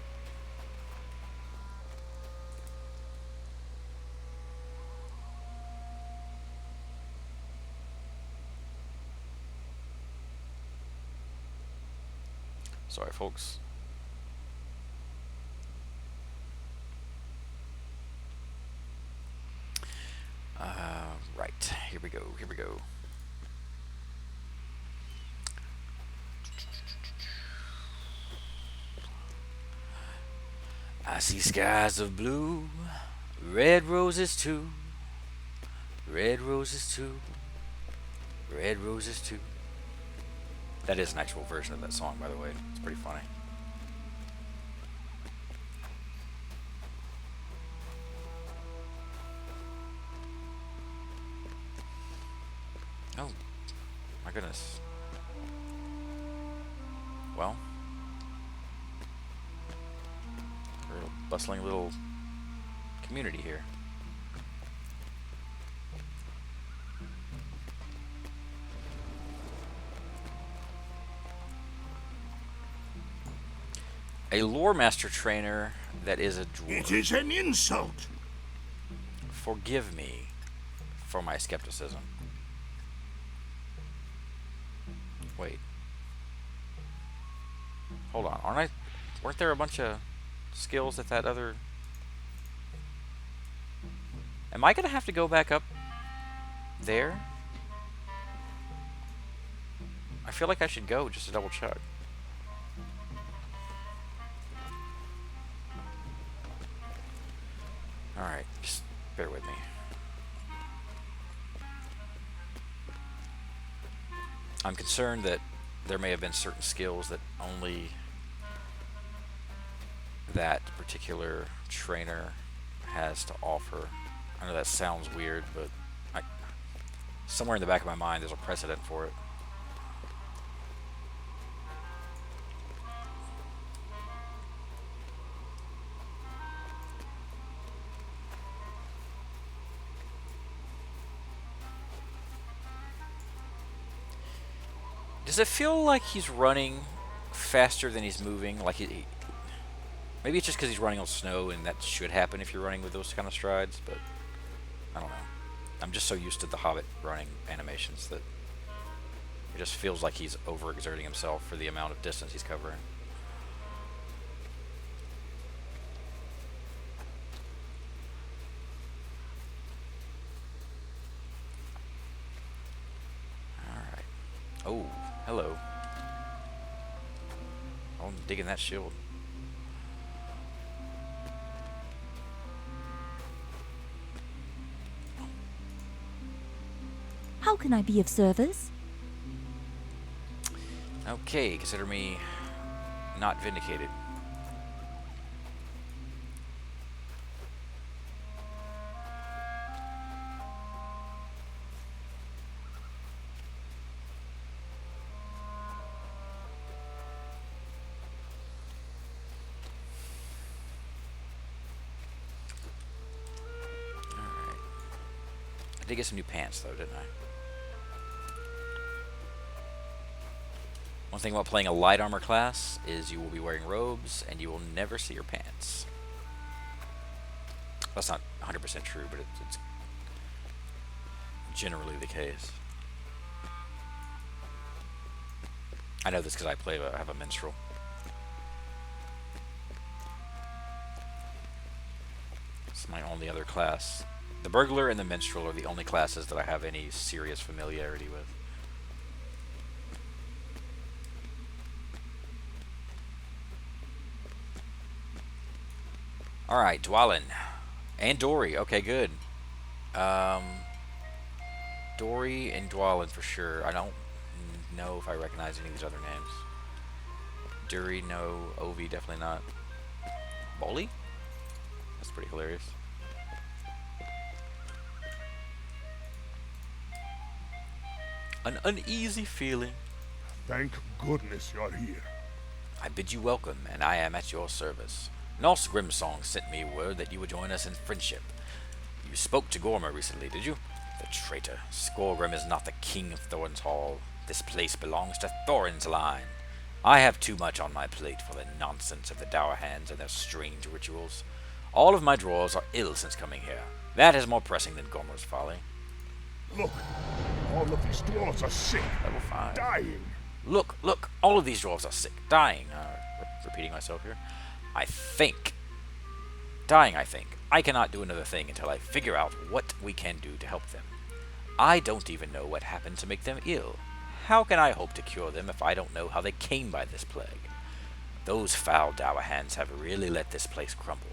Sorry, folks. Right. Here we go. Here we go. I see skies of blue, red roses too, red roses too, red roses too. That is an actual version of that song, by the way. It's pretty funny. Oh, my goodness. Well, we're a bustling little community here. A lore master trainer that is a dwarf. It is an insult. Forgive me for my skepticism. Wait. Hold on. Weren't there a bunch of skills at that other... Am I gonna have to go back up there? I feel like I should go just to double check. Alright, just bear with me. I'm concerned that there may have been certain skills that only that particular trainer has to offer. I know that sounds weird, but somewhere in the back of my mind there's a precedent for it. Does it feel like he's running faster than he's moving? Like maybe it's just because he's running on snow, and that should happen if you're running with those kind of strides, but I don't know. I'm just so used to the Hobbit running animations that it just feels like he's overexerting himself for the amount of distance he's covering. Alright. Oh, hello. Oh, I'm digging that shield. How can I be of service? Okay, consider me not vindicated. did get some new pants, though, didn't I? One thing about playing a light armor class is you will be wearing robes, and you will never see your pants. That's not 100% true, but it's generally the case. I know this because I have a minstrel. It's my only other class. The burglar and the minstrel are the only classes that I have any serious familiarity with. Alright, Dwalin. And Dory. Okay, good. Dory and Dwalin for sure. I don't know if I recognize any of these other names. Dury, no. Ovi, definitely not. Bolly? That's pretty hilarious. An uneasy feeling. Thank goodness you're here. I bid you welcome, and I am at your service. Nos Grimsong sent me word that you would join us in friendship. You spoke to Gormer recently, did you? The traitor. Skorgrim is not the king of Thorin's Hall. This place belongs to Thorin's line. I have too much on my plate for the nonsense of the Dour Hands and their strange rituals. All of my drawers are ill since coming here. That is more pressing than Gormer's folly. Look, all of these dwarves are sick. Level 5. Dying. Look, all of these dwarves are sick. Dying. Repeating myself here. I think. I cannot do another thing until I figure out what we can do to help them. I don't even know what happened to make them ill. How can I hope to cure them if I don't know how they came by this plague? Those foul Dour Hands have really let this place crumble.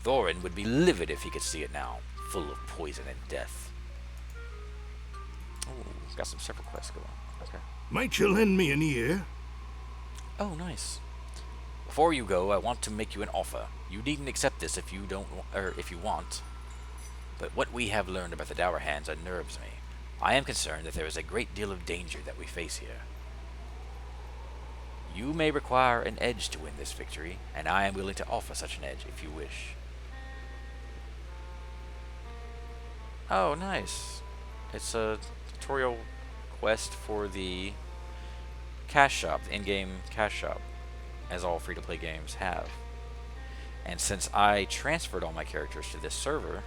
Thorin would be livid if he could see it now, full of poison and death. Ooh, got some several quests going. Okay. Might you lend me an ear? Oh, nice. Before you go, I want to make you an offer. You needn't accept this if you don't, or if you want. But what we have learned about the Dour Hands unnerves me. I am concerned that there is a great deal of danger that we face here. You may require an edge to win this victory, and I am willing to offer such an edge if you wish. Oh, nice. It's a tutorial quest for the cash shop, the in-game cash shop, as all free-to-play games have. And since I transferred all my characters to this server,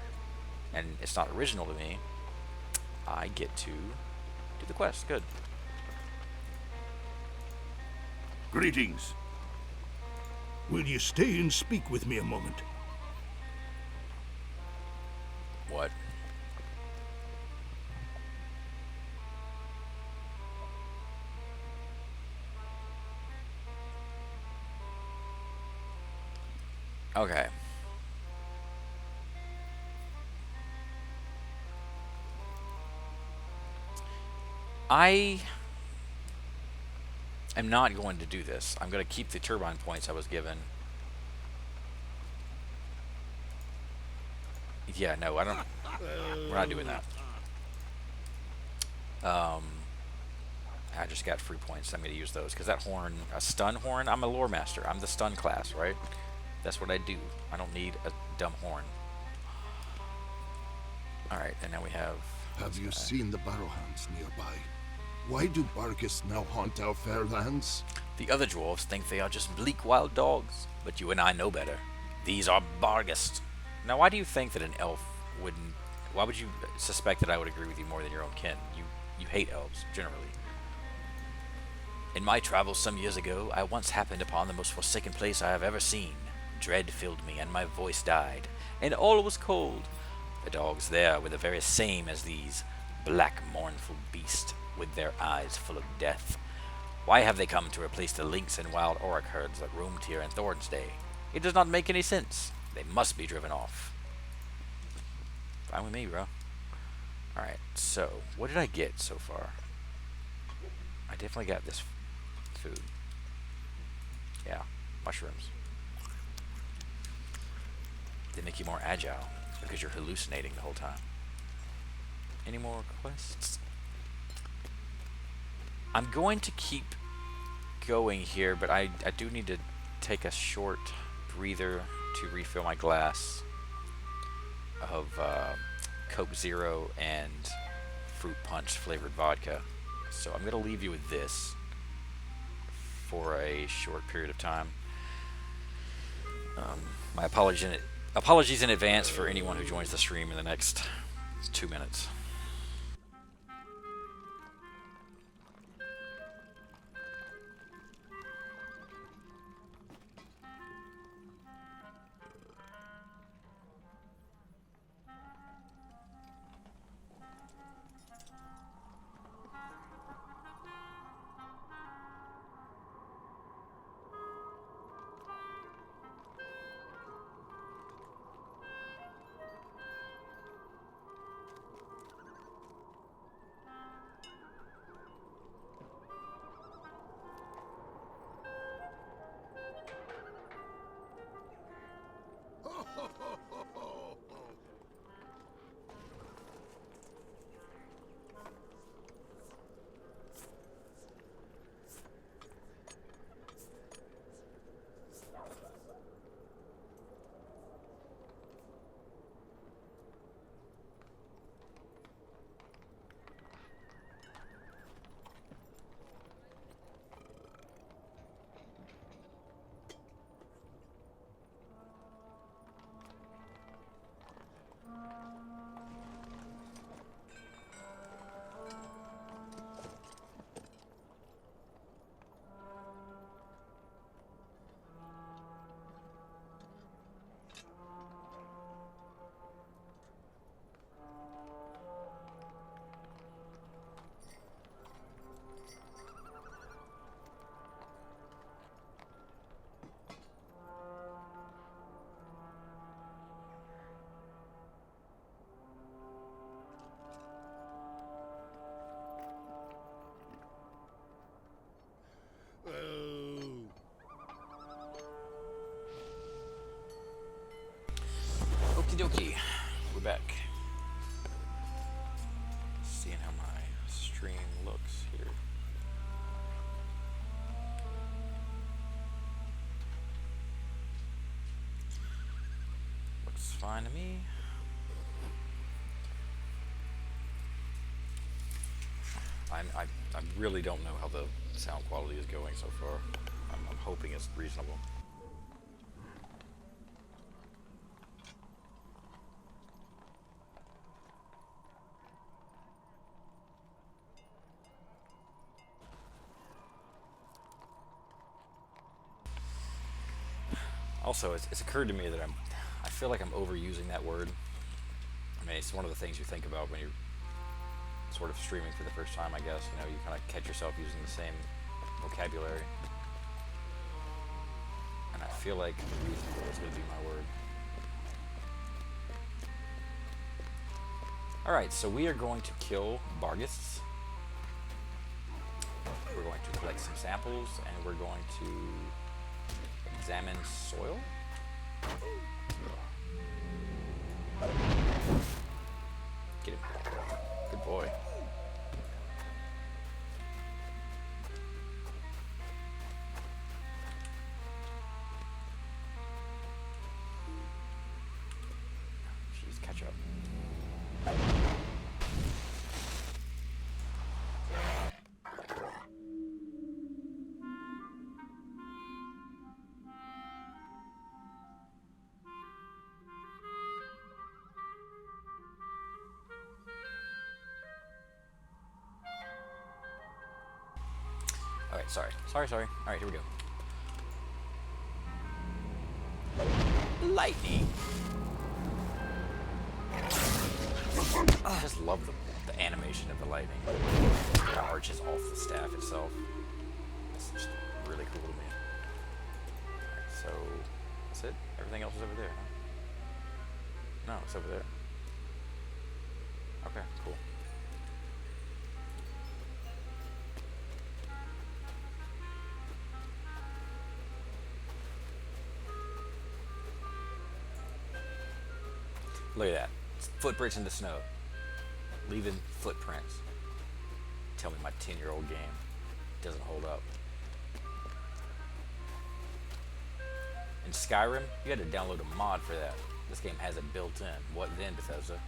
and it's not original to me, I get to do the quest. Good. Greetings. Will you stay and speak with me a moment? What? Okay. I am not going to do this. I'm going to keep the turbine points I was given. Yeah, no, I don't. We're not doing that. I just got free points. I'm going to use those because that horn, a stun horn. I'm a lore master. I'm the stun class, right? That's what I do. I don't need a dumb horn. All right, and now we have. Have you seen the Barrowhounds nearby? Why do Bargus now haunt our fair lands? The other dwarves think they are just bleak wild dogs, but you and I know better. These are Bargus. Now, why do you think that an elf wouldn't? Why would you suspect that I would agree with you more than your own kin? You hate elves generally. In my travels some years ago, I once happened upon the most forsaken place I have ever seen. Dread filled me, and my voice died, and all was cold. The dogs there were the very same as these black, mournful beasts, with their eyes full of death. Why have they come to replace the lynx and wild auroch herds that roamed here in Thorin's day? It does not make any sense. They must be driven off. Fine with me, bro. Alright, so, what did I get so far? I definitely got this food. Yeah, mushrooms. They make you more agile, because you're hallucinating the whole time. Any more quests? I'm going to keep going here, but I do need to take a short breather to refill my glass of Coke Zero and fruit punch flavored vodka. So I'm gonna leave you with this for a short period of time. My apologies in advance for anyone who joins the stream in the next 2 minutes. Okie dokie, we're back. Seeing how my stream looks here. Looks fine to me. I really don't know how the sound quality is going so far. I'm hoping it's reasonable. Also, it's occurred to me that I feel like I'm overusing that word. I mean, it's one of the things you think about when you're sort of streaming for the first time, I guess. You know, you kind of catch yourself using the same vocabulary. And I feel like reasonable is going to be my word. Alright, so we are going to kill Bargists. We're going to collect some samples, and we're going to examine soil. Get him. Good boy. Jeez, catch up. Alright, sorry. Alright, here we go. Lightning! I just love the animation of the lightning. It arches off the staff itself. It's just really cool to me. Alright, so that's it? Everything else is over there, huh? No, it's over there. Okay, cool. Look at that. Footprints in the snow. Leaving footprints. Tell me my 10-year-old game doesn't hold up. In Skyrim, you had to download a mod for that. This game has it built in. What then, Bethesda?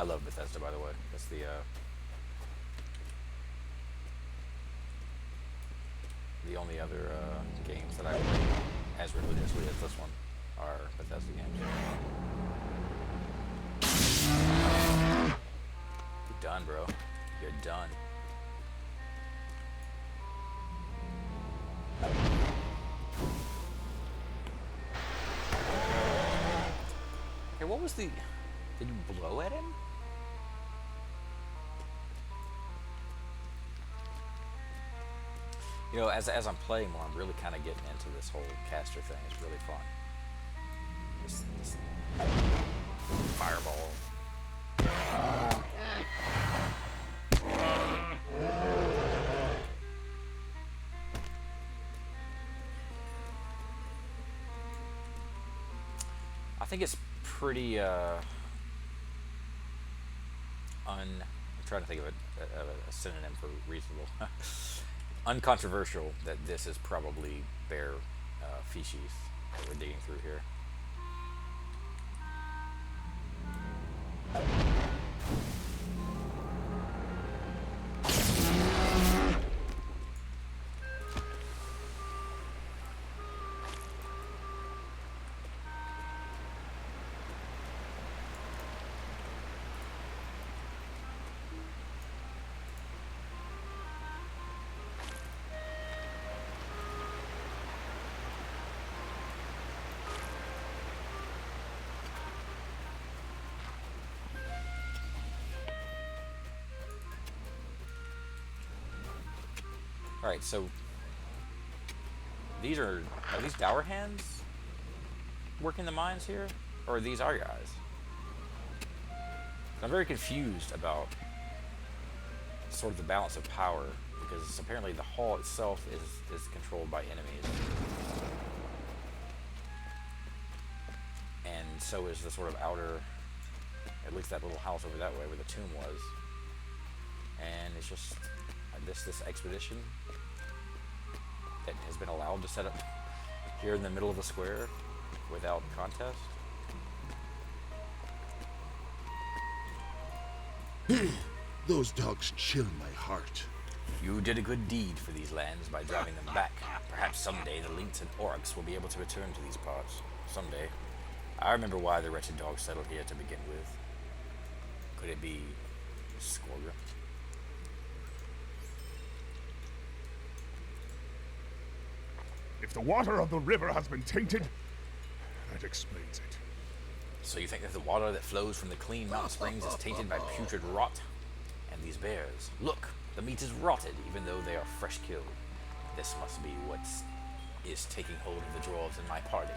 I love Bethesda, by the way. That's the only other games that I play as religiously as this one are Bethesda games. You're done, bro. You're done. Hey, what was the... Did you blow at him? You know, as I'm playing more, I'm really kind of getting into this whole caster thing. It's really fun. This fireball. I think it's pretty I'm trying to think of a synonym for reasonable. Uncontroversial that this is probably bear feces that we're digging through here. Alright, so are these dour hands working the mines here? Or are these our guys? I'm very confused about sort of the balance of power, because apparently the hall itself is controlled by enemies. And so is the sort of outer, at least that little house over that way where the tomb was. And it's just this expedition that has been allowed to set up here in the middle of the square without contest. Those dogs chill my heart. You did a good deed for these lands by driving them back. Perhaps someday the lynx and orcs will be able to return to these parts. Someday. I remember why the wretched dogs settled here to begin with. Could it be Skorgrim? If the water of the river has been tainted, that explains it. So you think that the water that flows from the clean mountain springs is tainted by putrid rot? And these bears, look, the meat is rotted even though they are fresh killed. This must be what is taking hold of the dwarves in my party.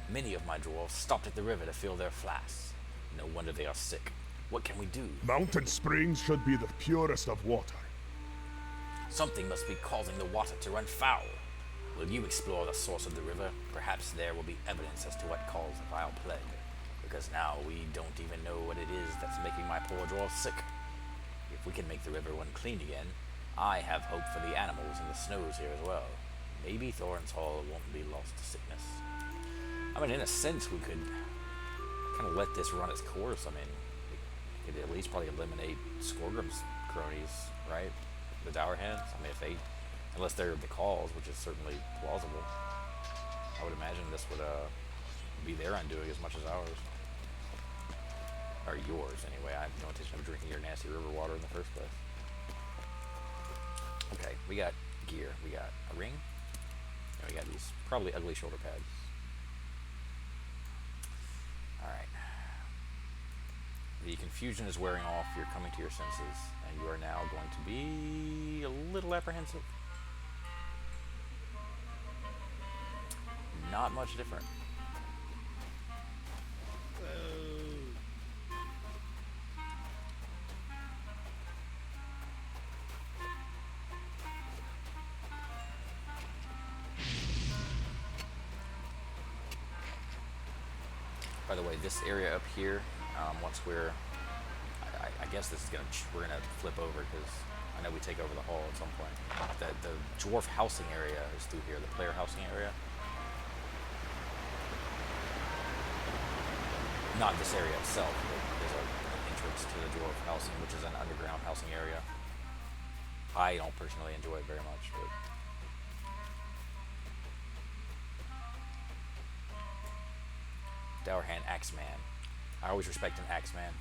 Many of my dwarves stopped at the river to fill their flasks. No wonder they are sick. What can we do? Mountain springs should be the purest of water. Something must be causing the water to run foul. Will you explore the source of the river? Perhaps there will be evidence as to what caused the vile plague. Because now we don't even know what it is that's making my poor dwarves sick. If we can make the river run clean again, I have hope for the animals in the snows here as well. Maybe Thorin's Hall won't be lost to sickness. I mean, in a sense, we could kind of let this run its course. I mean, we could at least probably eliminate Skorgrim's cronies, right? The Dour Hands. I mean, if they, unless they're the cause, which is certainly plausible, I would imagine this would be their undoing as much as ours. Or yours, anyway. I have no intention of drinking your nasty river water in the first place. Okay, we got gear. We got a ring. And we got these probably ugly shoulder pads. Alright. The confusion is wearing off. You're coming to your senses. And you are now going to be a little apprehensive. Not much different. By the way, this area up here, once we're, I guess this is we're gonna flip over because I know we take over the hall at some point. The dwarf housing area is through here, the player housing area. Not this area itself, but there's an entrance to the dwarf housing, which is an underground housing area. I don't personally enjoy it very much, but Dower Hand Axeman. I always respect an Axeman.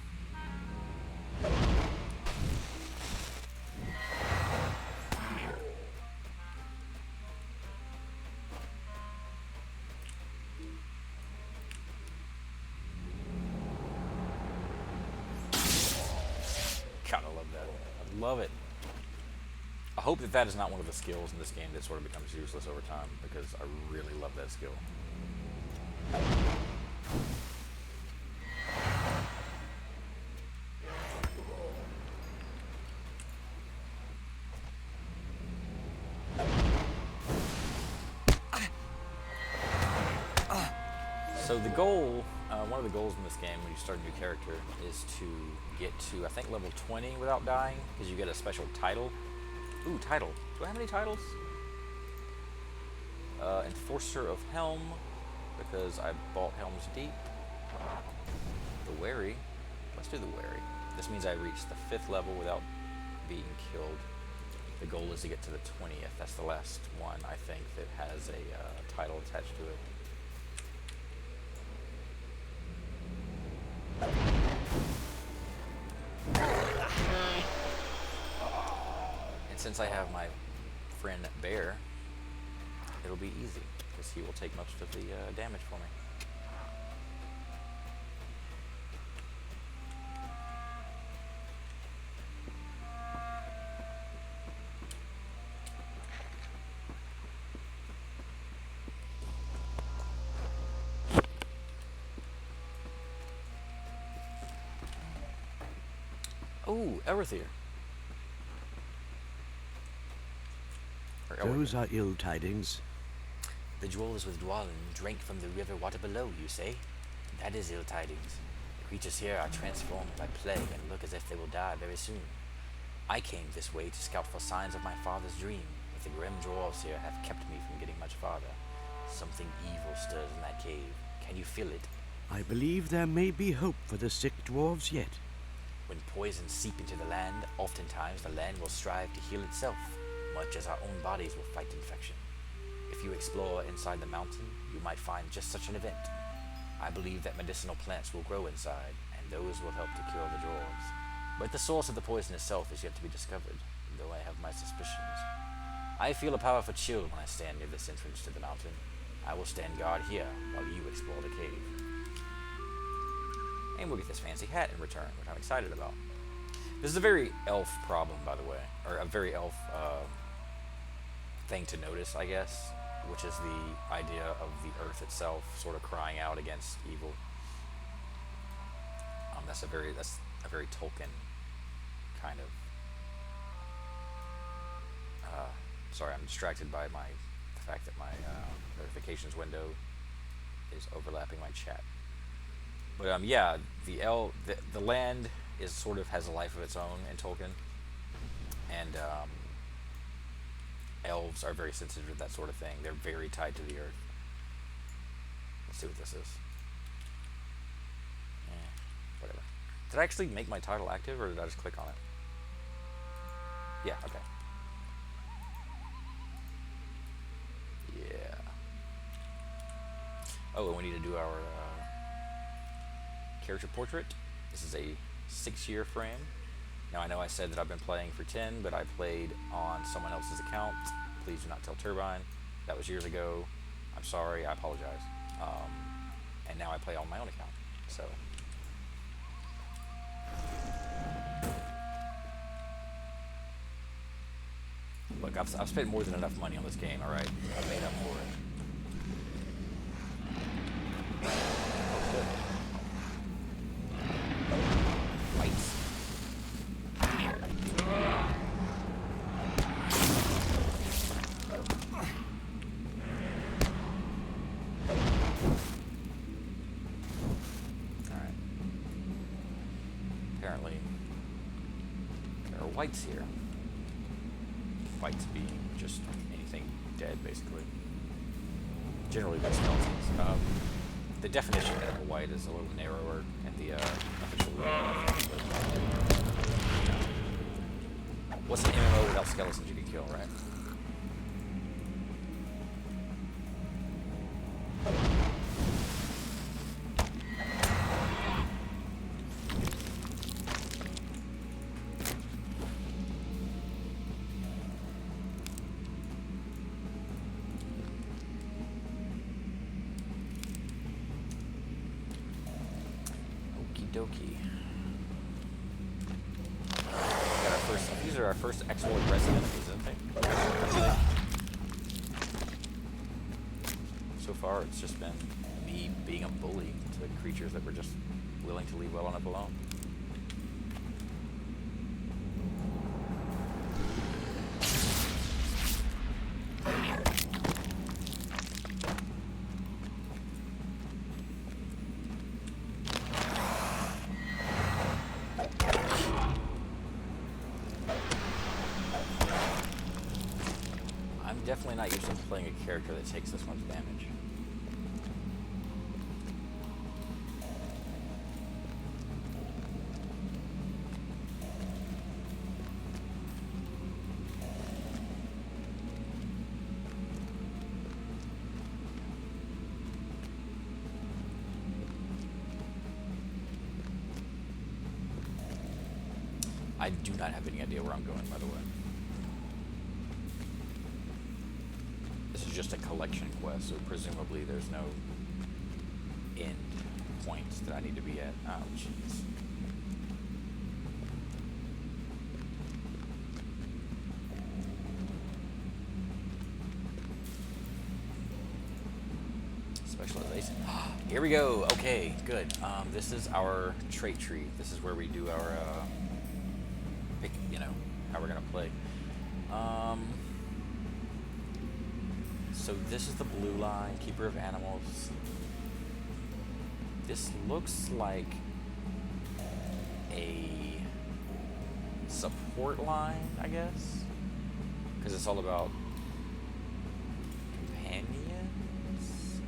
God, I love that. I love it. I hope that that is not one of the skills in this game that sort of becomes useless over time, because I really love that skill. So the goal, one of the goals in this game when you start a new character is to get to, I think, level 20 without dying, because you get a special title. Ooh, title. Do I have any titles? Enforcer of Helm, because I bought Helm's Deep. The Wary. Let's do the Wary. This means I reached the 5th level without being killed. The goal is to get to the 20th. That's the last one, I think, that has a title attached to it. And since I have my friend Bear, it'll be easy, because he will take most of the damage for me. Oh, Everthier. Those are ill tidings. The dwellers with Dwalin drank from the river water below, you say? That is ill tidings. The creatures here are transformed by plague and look as if they will die very soon. I came this way to scout for signs of my father's dream, but the grim dwarves here have kept me from getting much farther. Something evil stirs in that cave. Can you feel it? I believe there may be hope for the sick dwarves yet. When poisons seep into the land, oftentimes the land will strive to heal itself, much as our own bodies will fight infection. If you explore inside the mountain, you might find just such an event. I believe that medicinal plants will grow inside, and those will help to cure the dwarves. But the source of the poison itself is yet to be discovered, though I have my suspicions. I feel a powerful chill when I stand near this entrance to the mountain. I will stand guard here while you explore the cave. And we'll get this fancy hat in return, which I'm excited about. This is a very elf problem, by the way, or a very elf thing to notice, I guess, which is the idea of the earth itself sort of crying out against evil. That's a very Tolkien kind of. Sorry, I'm distracted by the fact that my notifications window is overlapping my chat. But yeah, the land is sort of has a life of its own in Tolkien, and elves are very sensitive to that sort of thing. They're very tied to the earth. Let's see what this is. Whatever. Did I actually make my title active, or did I just click on it? Yeah. Okay. Yeah. Oh, and we need to do our character portrait. This is a 6-year frame. Now I know I said that I've been playing for 10, but I played on someone else's account. Please do not tell Turbine. That was years ago. I'm sorry, I apologize. And now I play on my own account. So look, I've spent more than enough money on this game, alright? I've made up for it. Oh, good. Apparently, there are whites here. Whites being just anything dead, basically. Generally, by skeletons. The definition of a white is a little narrower in the official rule, I think, but, what's an MMO without skeletons you can kill, right? Dokie. Got our first. These are our first exploit residents, isn't they? So far, it's just been me being a bully to creatures that were just willing to leave well enough alone. Definitely not used to playing a character that takes this much damage. I do not have any idea where I'm going, by the way. Just a collection quest, so presumably there's no end points that I need to be at. Oh, jeez. Specialization. Here we go. Okay, good. This is our trait tree. This is where we do our pick, you know, how we're gonna play. So this is the blue line, Keeper of Animals. This looks like a support line, I guess, because it's all about companions.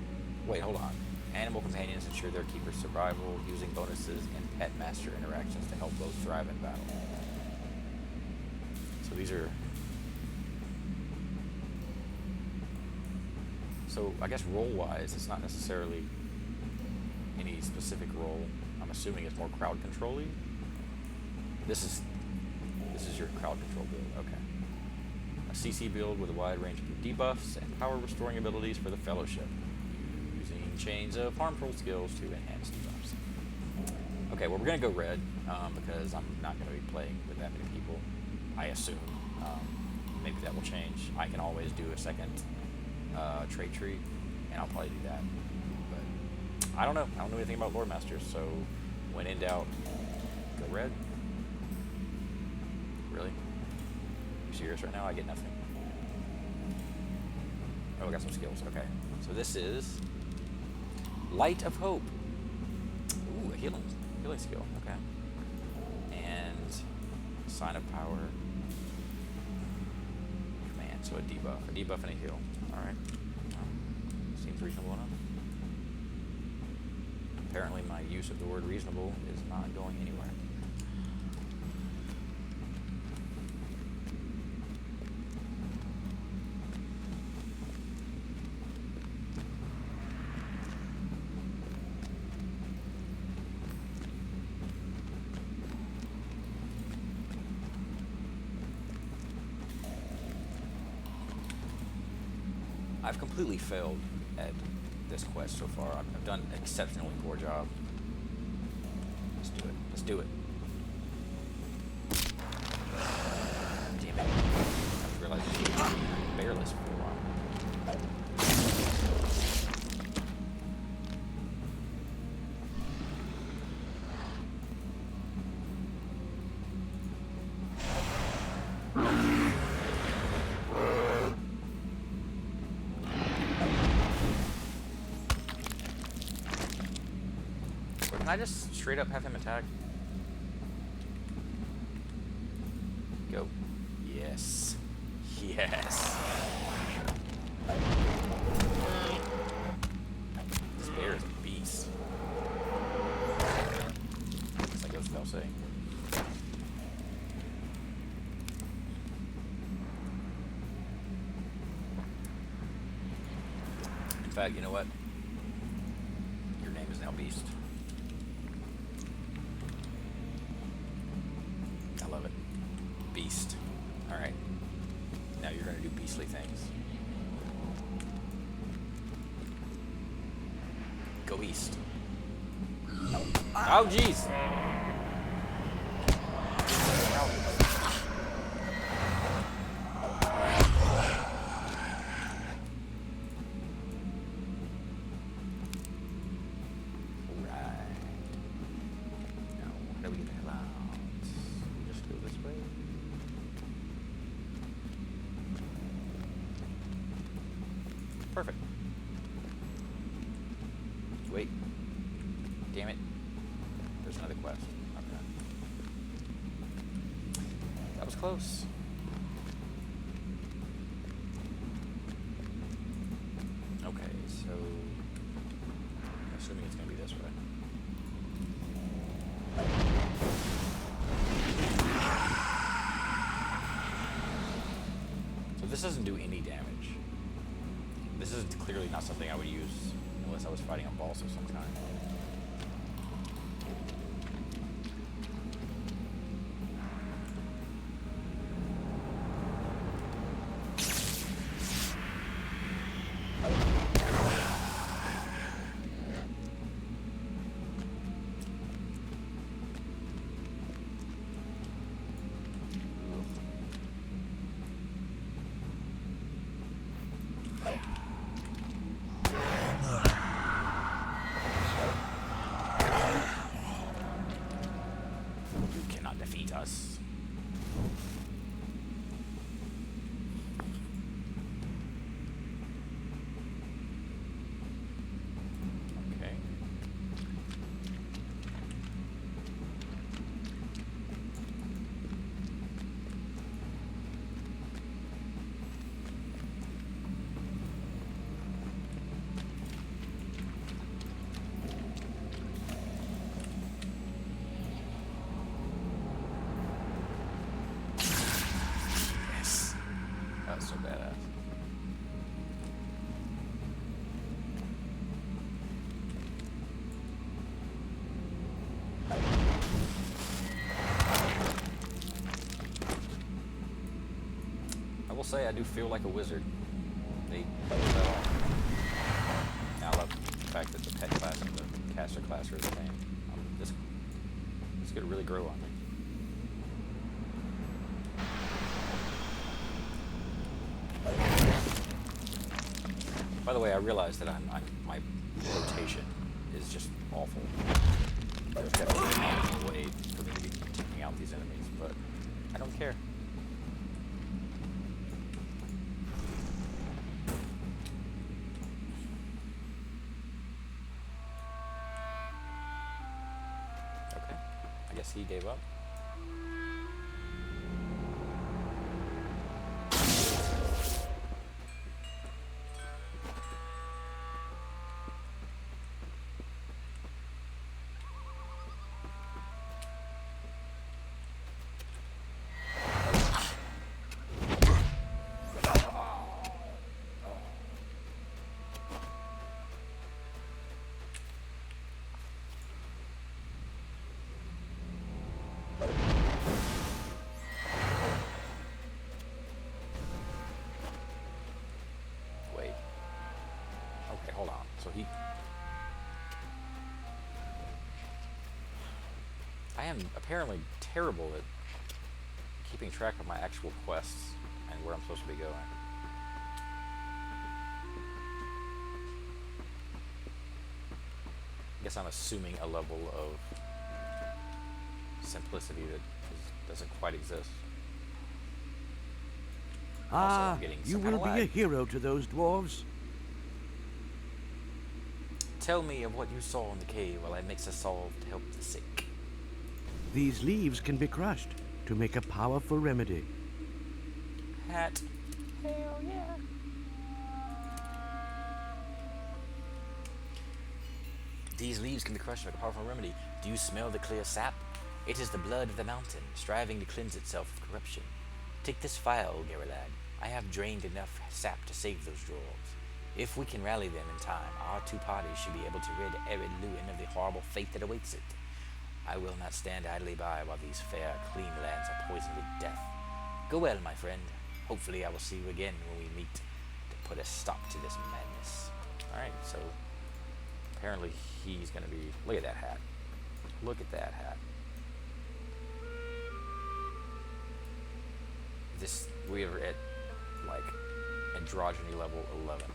Wait, hold on. Animal companions ensure their keeper's survival using bonuses and pet master interactions to help both thrive in battle. So these are... So I guess role-wise, it's not necessarily any specific role. I'm assuming it's more crowd control-y. This is your crowd control build. Okay. A CC build with a wide range of debuffs and power restoring abilities for the Fellowship, using chains of harmful skills to enhance debuffs. Okay, well we're gonna go red because I'm not gonna be playing with that many people. I assume. Maybe that will change. I can always do a second trait tree, and I'll probably do that. But I don't know. I don't know anything about Lore Masters, so when in doubt, go red. Really? You serious right now? I get nothing. Oh, I got some skills. Okay. So this is Light of Hope. Ooh, a healing skill. Okay. And Sign of Power. Command. So a debuff and a heal. All right. Seems reasonable enough. Apparently my use of the word reasonable is not going anywhere. I've completely failed at this quest so far. I've done an exceptionally poor job. Let's do it. Let's do it. Damn it. I realized you could be bearless for a while. Can I just straight up have him attack? Go. Yes. Yes. This bear is a beast. fact, you know what? Your name is now Beast. I love it. Beast. Alright. Now you're gonna do beastly things. Go east. Oh, jeez! Perfect. Wait. Damn it. There's another quest. Okay. That was close. Okay, so I'm assuming it's gonna be this way. So this doesn't do any damage. This is clearly not something I would use unless I was fighting a boss of some kind. Us. Okay. That's so badass. I will say I do feel like a wizard. They pulled that off. I love the fact that the pet class and the caster class are the same. This could really grow on me. By the way, I realize that my rotation is just awful. There's definitely a way for me to be taking out these enemies, but I don't care. Okay, I guess he gave up. Hold on. So I am apparently terrible at keeping track of my actual quests and where I'm supposed to be going. I guess I'm assuming a level of simplicity that doesn't quite exist. Ah, you will be a hero to those dwarves. Tell me of what you saw in the cave while I mix a salve to help the sick. These leaves can be crushed to make a powerful remedy. Hat. Hell yeah. These leaves can be crushed to make a powerful remedy. Do you smell the clear sap? It is the blood of the mountain, striving to cleanse itself of corruption. Take this phial, Geralad. I have drained enough sap to save those dwarves. If we can rally them in time, our two parties should be able to rid Ered Luin of the horrible fate that awaits it. I will not stand idly by while these fair, clean lands are poisoned with death. Go well, my friend. Hopefully I will see you again when we meet to put a stop to this madness. Alright, so apparently he's gonna be... Look at that hat. Look at that hat. This... We are at, like, androgyny level 11.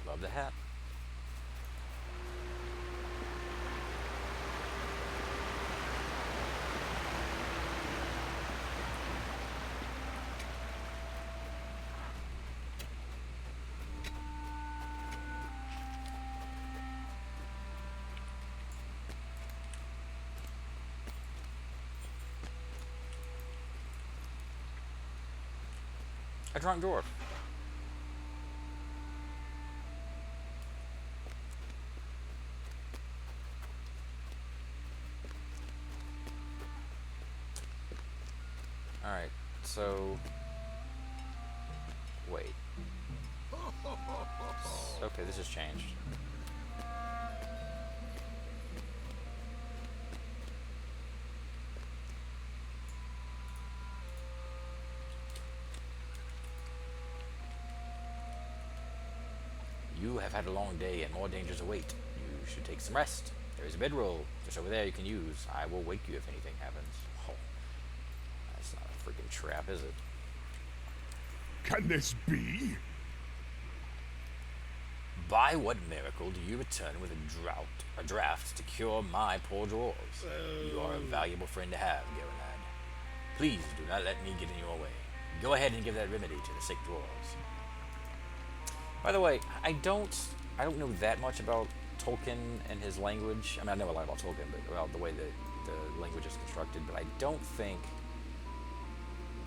Love the hat. A drunk dwarf. Alright, so... Wait. Okay, this has changed. You have had a long day and more dangers await. You should take some rest. There is a bedroll just over there you can use. I will wake you if anything happens. Oh, that's not a freaking trap, is it? Can this be? By what miracle do you return with a draft to cure my poor dwarves? You are a valuable friend to have, Geralad. Please do not let me get in your way. Go ahead and give that remedy to the sick dwarves. By the way, I don't know that much about Tolkien and his language. I mean, I know a lot about Tolkien, but about the way that the language is constructed. But I don't think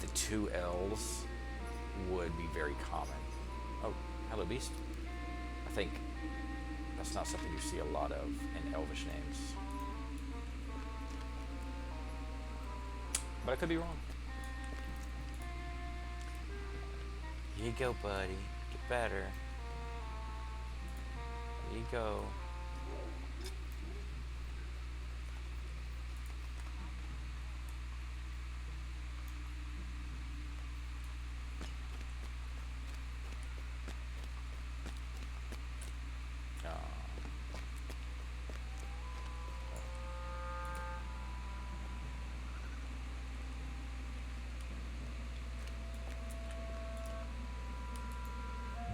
the two L's would be very common. Oh, hello, beast. I think that's not something you see a lot of in Elvish names. But I could be wrong. Here you go, buddy. Get better. There you go.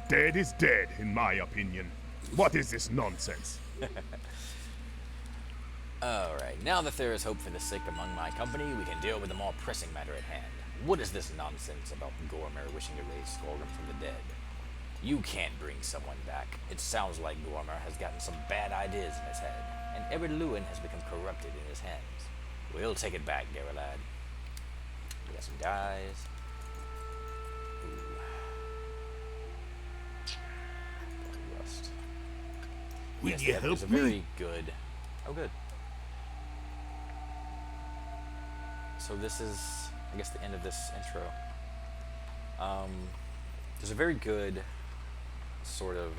Dead is dead, in my opinion. What is this nonsense? Alright, now that there is hope for the sick among my company, we can deal with the more pressing matter at hand. What is this nonsense about Gormer wishing to raise Skolgrim from the dead? You can't bring someone back. It sounds like Gormer has gotten some bad ideas in his head, and Ered Luin has become corrupted in his hands. We'll take it back, Geralad. We got some guys. Rust. Will Yes, you there's help a me? very good... Oh, good. So this is, I guess, the end of this intro. There's a very good sort of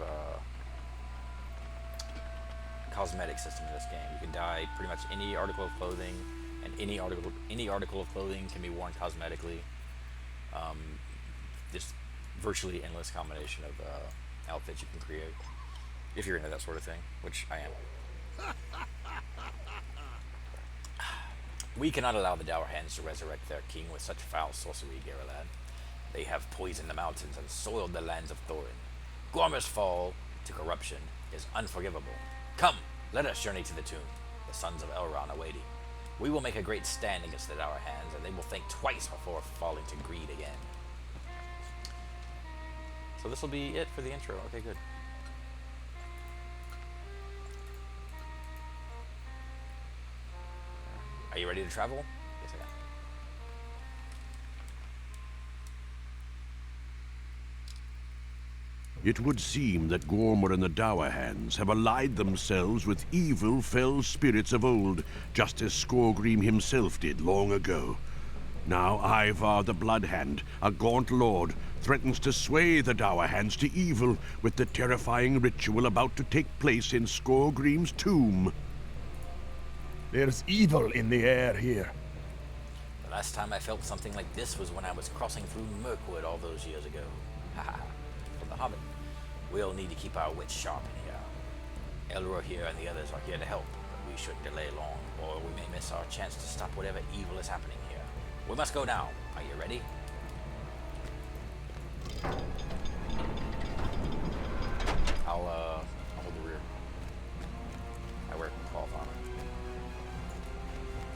cosmetic system in this game. You can dye pretty much any article of clothing, and any article of clothing can be worn cosmetically. Just virtually endless combination of outfits you can create, if you're into that sort of thing, which I am. We cannot allow the Dour Hands to resurrect their king with such foul sorcery, Geralad. They have poisoned the mountains and soiled the lands of Thorin. Gormr's fall to corruption is unforgivable. Come, let us journey to the tomb, the sons of Elrond awaiting. We will make a great stand against the Dour Hands, and they will think twice before falling to greed again. So this will be it for the intro. Okay, good. Are you ready to travel? Yes, I am. It would seem that Gormr and the Dour Hands have allied themselves with evil, fell spirits of old, just as Skorgrim himself did long ago. Now Ivar the Bloodhand, a gaunt lord, threatens to sway the Dour Hands to evil with the terrifying ritual about to take place in Skorgrim's tomb. There's evil in the air here. The last time I felt something like this was when I was crossing through Mirkwood all those years ago. Haha. From the Hobbit. We'll need to keep our wits sharp in here. Elroy here and the others are here to help, but we shouldn't delay long, or we may miss our chance to stop whatever evil is happening here. We must go now. Are you ready? I'll hold the rear. I wear cloth armor.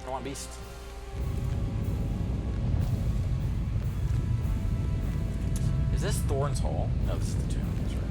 Come on, beast. Is this Thorin's Hall? No, this is the tomb. That's right.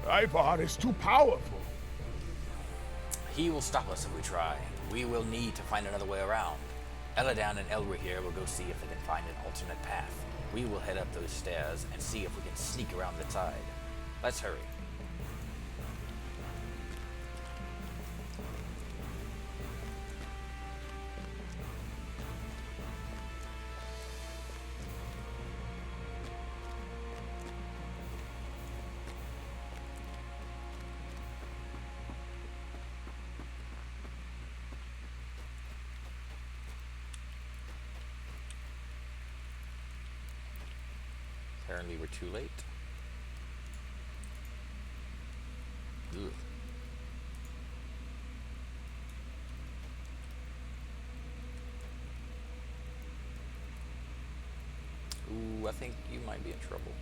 Ivar is too powerful. He will stop us if we try. We will need to find another way around. Eladan and Elroy here will go see if they can find an alternate path. We will head up those stairs and see if we can sneak around the tide. Let's hurry. Apparently we're too late. Ugh. Ooh, I think you might be in trouble.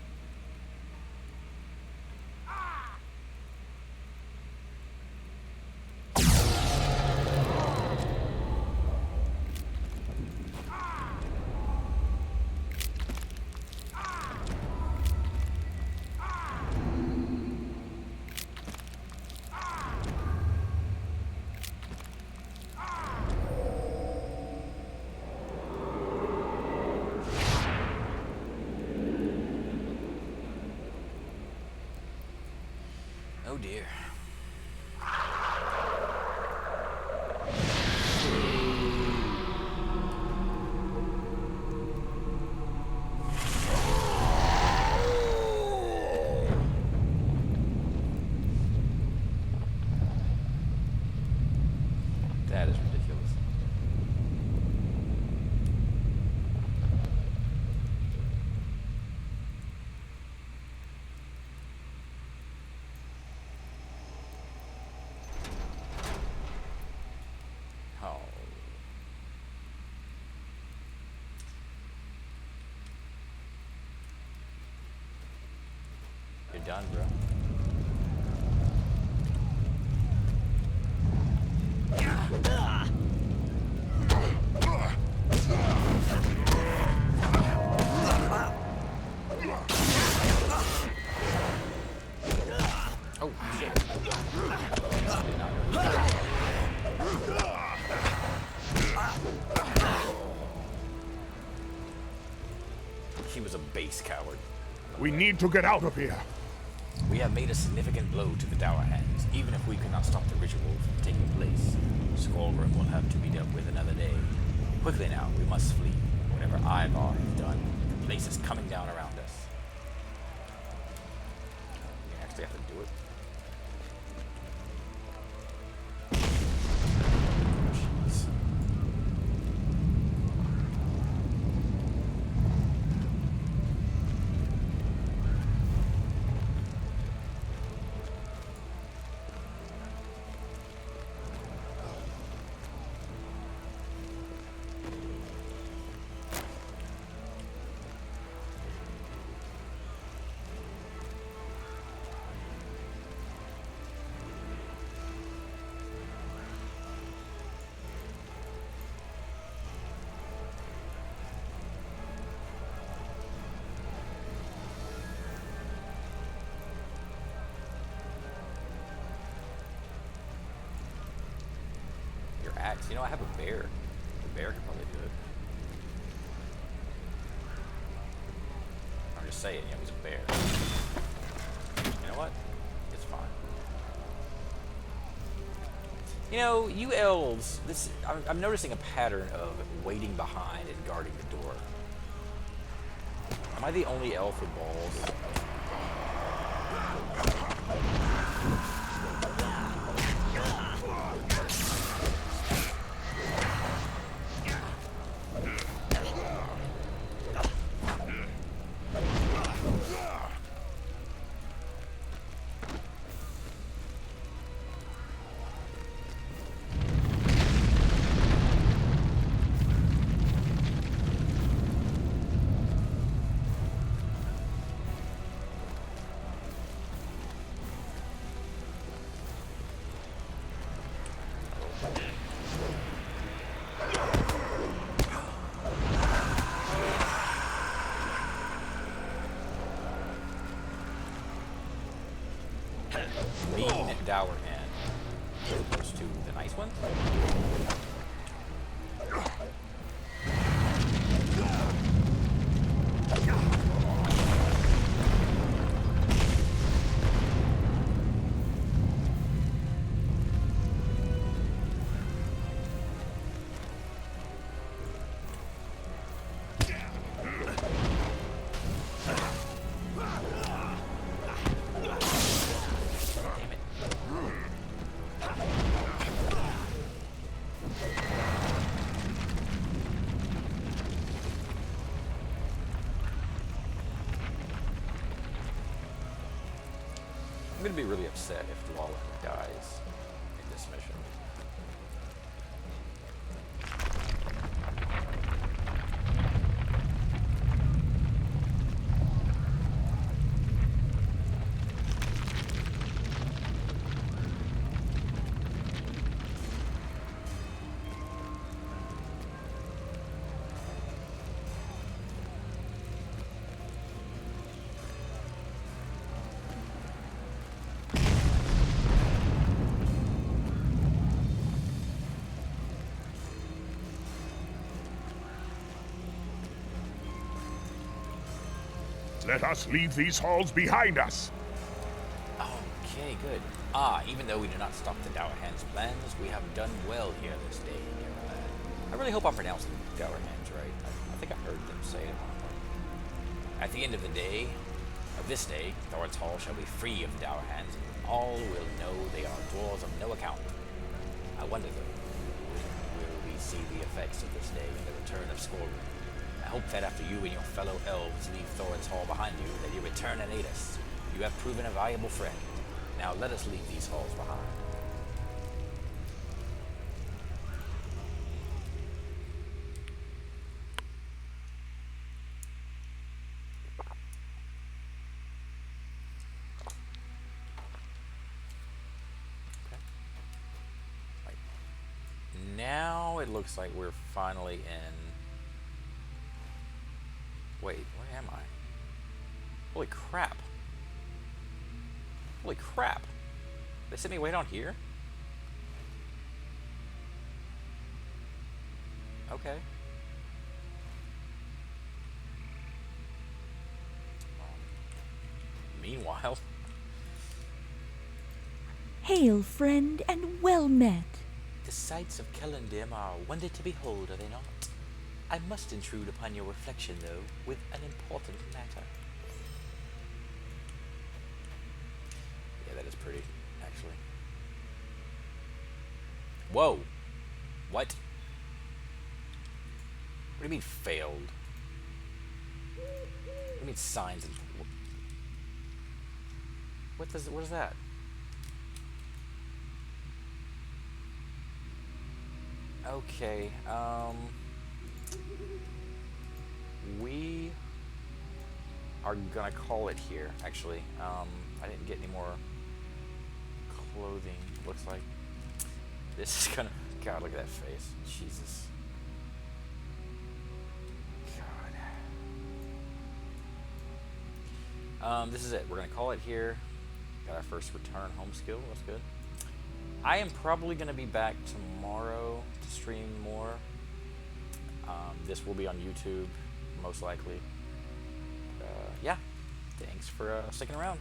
Oh dear. That is ridiculous. Oh. You're done, bro. Oh, shit. He was a base coward. We need to get out of here. We have made a significant blow to the Dower Hands. Even if we could not stop the ritual from taking place, Skullgrim will have to be dealt with another day. Quickly now, we must flee. Whatever Ivar has done, the place is coming down around us. We actually have to do it. Jeez. Axe. You know, I have a bear. The bear could probably do it. I'm just saying, you know, he's a bear. You know what? It's fine. You know, you elves, I'm noticing a pattern of waiting behind and guarding the door. Am I the only elf with balls? Mean Dower Hand, as opposed to the nice one. I'm going to be really upset if Dwalin dies in this mission. Let us leave these halls behind us. Okay, good. Even though we do not stop the Dower Hands' plans, we have done well here this day, dear lad. I really hope I'm pronouncing Dower Hands right. I think I heard them say it at one point. At the end of the day, of this day, Thorin's Hall shall be free of the Dower Hands, and all will know they are dwarves of no account. I wonder, though, when will we see the effects of this day and the return of Skullgrim? I hope that after you and your fellow elves leave Thorin's Hall behind you, that you return and aid us. You have proven a valuable friend. Now let us leave these halls behind. Okay. Right. Now it looks like we're finally in... Wait, where am I? Holy crap. Holy crap. They sent me way down here? Okay. Meanwhile, Hail, friend, and well met. The sights of Kellendim are a wonder to behold, are they not? I must intrude upon your reflection, though, with an important matter. Yeah, that is pretty, actually. Whoa! What? What do you mean failed? What do you mean signs and... what is that? Okay, we are gonna call it here, actually. I didn't get any more clothing, looks like. This is gonna... God, look at that face. Jesus. God. This is it. We're gonna call it here. Got our first return home skill. That's good. I am probably gonna be back tomorrow to stream more. This will be on YouTube, most likely. Yeah. Thanks for sticking around.